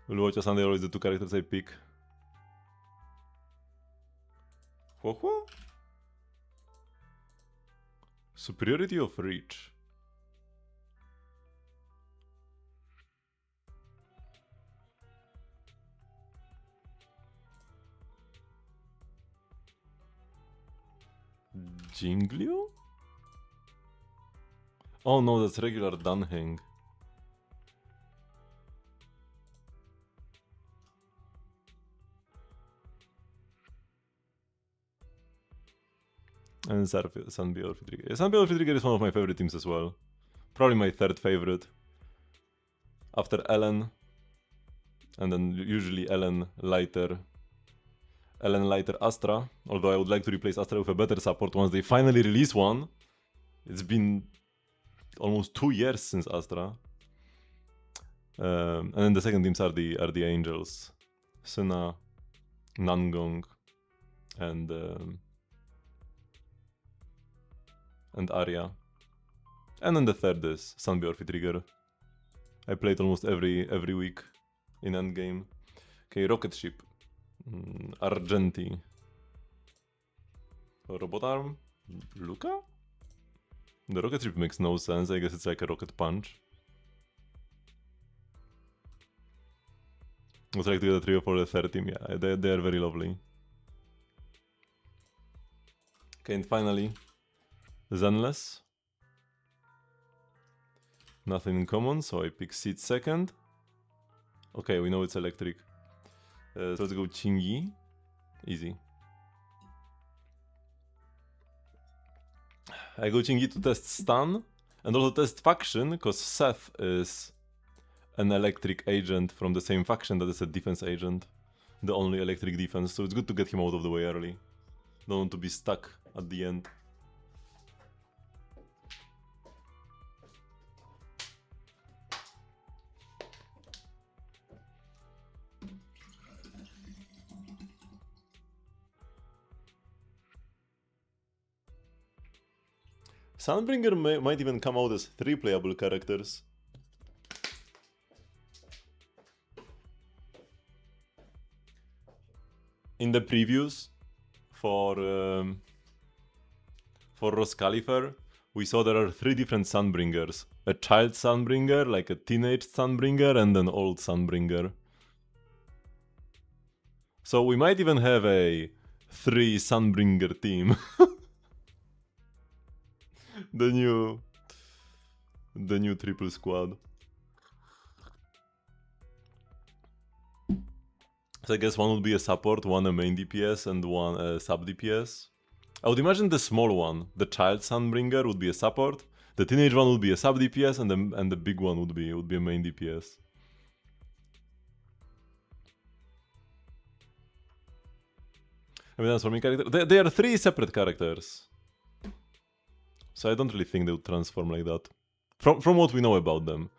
We'll watch a Sunday always the 2 characters I pick. What? Superiority of reach. Jinglio? Oh no, that's regular Dunhang. And Sunbeam Orphe Trigger. Sunbeam Orphe Trigger is one of my favorite teams as well. Probably my third favorite. After Ellen. And then usually Ellen, Lighter, Astra. Although I would like to replace Astra with a better support once they finally release one. It's been almost 2 years since Astra. And then the second teams are the Angels. Suna, Nangong, and Arya. And then the third is Sunbeam Orphe Trigger. I played almost every week in endgame. Okay, Rocket Ship. Argenti. Robot Arm? Luca? The Rocket Ship makes no sense. I guess it's like a Rocket Punch. I'd like to get a trio for the third team. Yeah, they are very lovely. Okay, and finally, Zenless. Nothing in common, so I pick Seed second. Okay, we know it's electric. So let's go Chingy. Easy. I go Chingy to test stun and also test faction, because Seth is an electric agent from the same faction that is a defense agent. The only electric defense, so it's good to get him out of the way early. Don't want to be stuck at the end. Sunbringer might even come out as 3 playable characters. In the previews for Roscalifer, we saw there are 3 different Sunbringers. A child Sunbringer, like a teenage Sunbringer, and an old Sunbringer. So we might even have a 3 Sunbringer team. The new triple squad. So I guess one would be a support, one a main DPS, and one a sub DPS. I would imagine the small one, the child Sunbringer, would be a support. The teenage one would be a sub DPS, and the big one would be a main DPS. I mean, transforming character. They are 3 separate characters, so I don't really think they would transform like that. From what we know about them,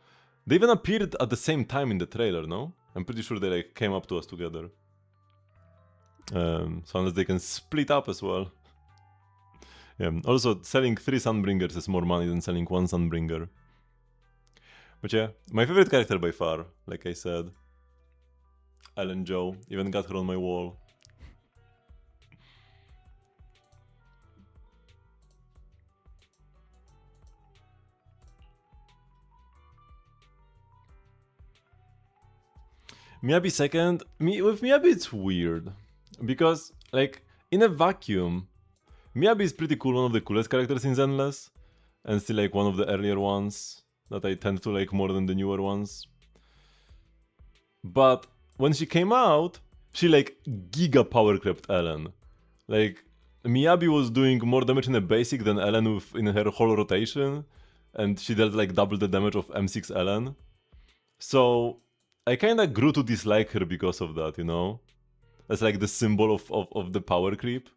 they even appeared at the same time in the trailer. No, I'm pretty sure they like came up to us together. So unless they can split up as well. Yeah. Also, selling 3 Sunbringers is more money than selling 1 Sunbringer. But yeah, my favorite character by far, like I said. Ellen Joe, even got her on my wall. Miyabi second, with Miyabi it's weird. Because, like, in a vacuum, Miyabi is pretty cool, one of the coolest characters in Zenless. And still like one of the earlier ones that I tend to like more than the newer ones. But when she came out, she like giga power crept Ellen. Like, Miyabi was doing more damage in a basic than Ellen in her whole rotation. And she dealt like double the damage of M6 Ellen. So I kinda grew to dislike her because of that, you know? As like the symbol of the power creep.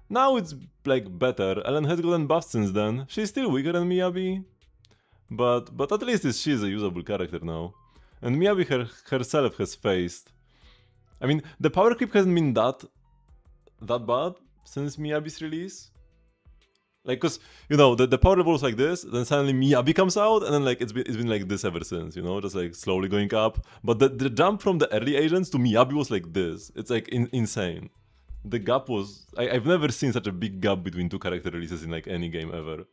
Now it's like better. Ellen has gotten buffed since then. She's still weaker than Miyabi. But at least she's a usable character now. And Miyabi herself has faced... I mean, the power creep hasn't been that bad since Miyabi's release. Like, cause, you know, the power level was like this, then suddenly Miyabi comes out, and then like it's been like this ever since, you know, just like slowly going up. But the jump from the early agents to Miyabi was like this. It's like insane. The gap was... I've never seen such a big gap between 2 character releases in like any game ever.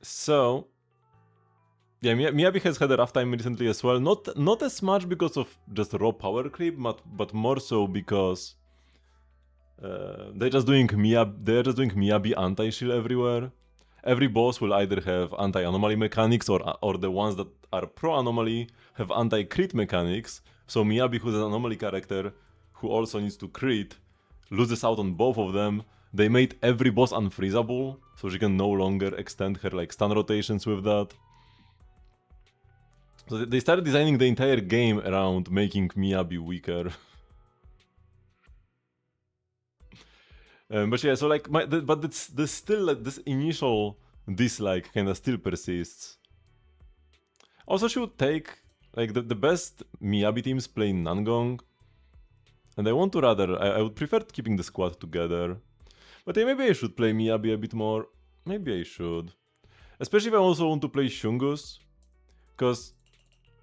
So... yeah, Miyabi has had a rough time recently as well. Not as much because of just raw power creep, but more so because they're just doing Miyabi anti-shield everywhere. Every boss will either have anti-anomaly mechanics or the ones that are pro-anomaly have anti-crit mechanics. So Miyabi, who's an anomaly character who also needs to crit, loses out on both of them. They made every boss unfreezable, so she can no longer extend her like stun rotations with that. So they started designing the entire game around making Miyabi weaker. But yeah, so like, this still like, this initial dislike kind of still persists. Also, she would take like the best Miyabi teams play Nangong, and I want to rather I would prefer keeping the squad together. But yeah, maybe I should play Miyabi a bit more. Maybe I should, especially if I also want to play Shungus, because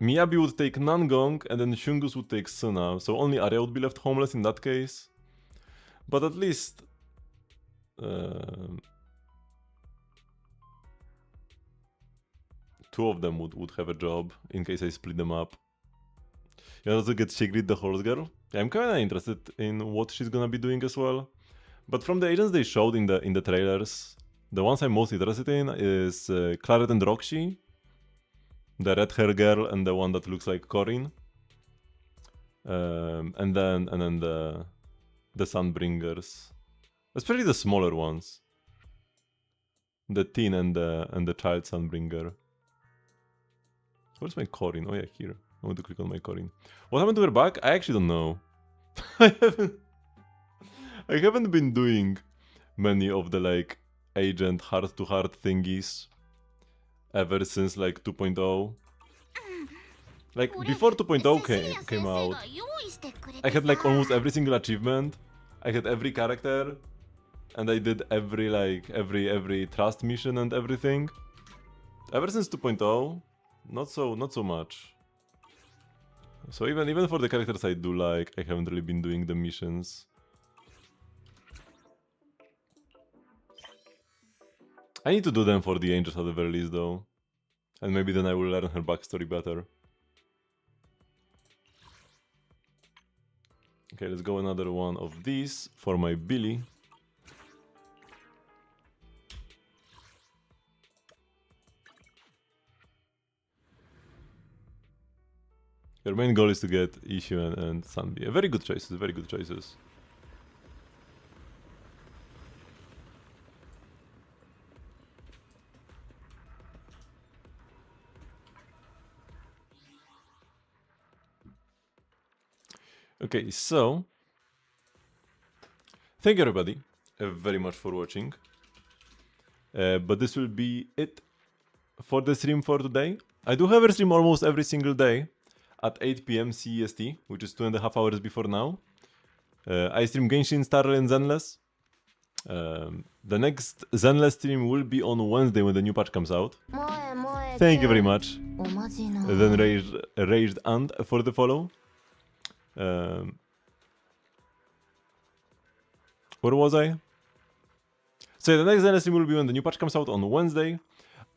Miyabi would take Nangong and then Shungus would take Suna, so only Arya would be left homeless in that case. But at least... two of them would have a job in case I split them up. You also get Sigrid the Horse Girl. Yeah, I'm kinda interested in what she's gonna be doing as well. But from the agents they showed in the trailers, the ones I'm most interested in is Claret and Roxy, the red hair girl, and the one that looks like Corin. And then the Sunbringers, especially the smaller ones, the teen and the child Sunbringer. Where's my Corin? Oh yeah, here. I want to click on my Corin. What happened to her back? I actually don't know. I haven't been doing many of the like agent heart to heart thingies ever since like 2.0. Like before 2.0 came out, I had like almost every single achievement. I had every character, and I did every trust mission and everything. Ever since 2.0, not so much. So even for the characters I do like, I haven't really been doing the missions. I need to do them for the angels at the very least though. And maybe then I will learn her backstory better. Okay, let's go another one of these for my Billy. Your main goal is to get Issue and Sanbi. Very good choices, very good choices. Okay, so thank you everybody very much for watching. But this will be it for the stream for today. I do have a stream almost every single day at 8 p.m. CEST, which is 2.5 hours before now. I stream Genshin, Star and Zenless. The next Zenless stream will be on Wednesday when the new patch comes out. Thank you very much. Then Raged Ant for the follow. Where was I? So the next Zenless stream will be when the new patch comes out on Wednesday.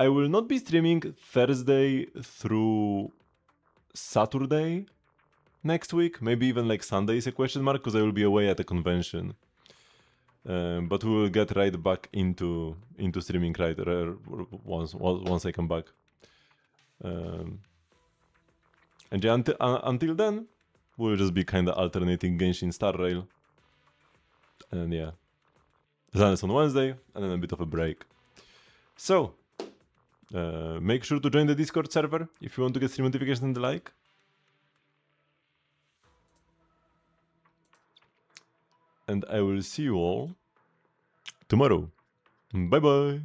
I will not be streaming Thursday through Saturday next week. Maybe even like Sunday is a question mark because I will be away at a convention. But we will get right back into streaming right once I come back. And yeah, until then, we'll just be kind of alternating Genshin Star Rail. And yeah, Zenless on Wednesday, and then a bit of a break. So, make sure to join the Discord server if you want to get stream notifications and the like. And I will see you all tomorrow. Bye bye.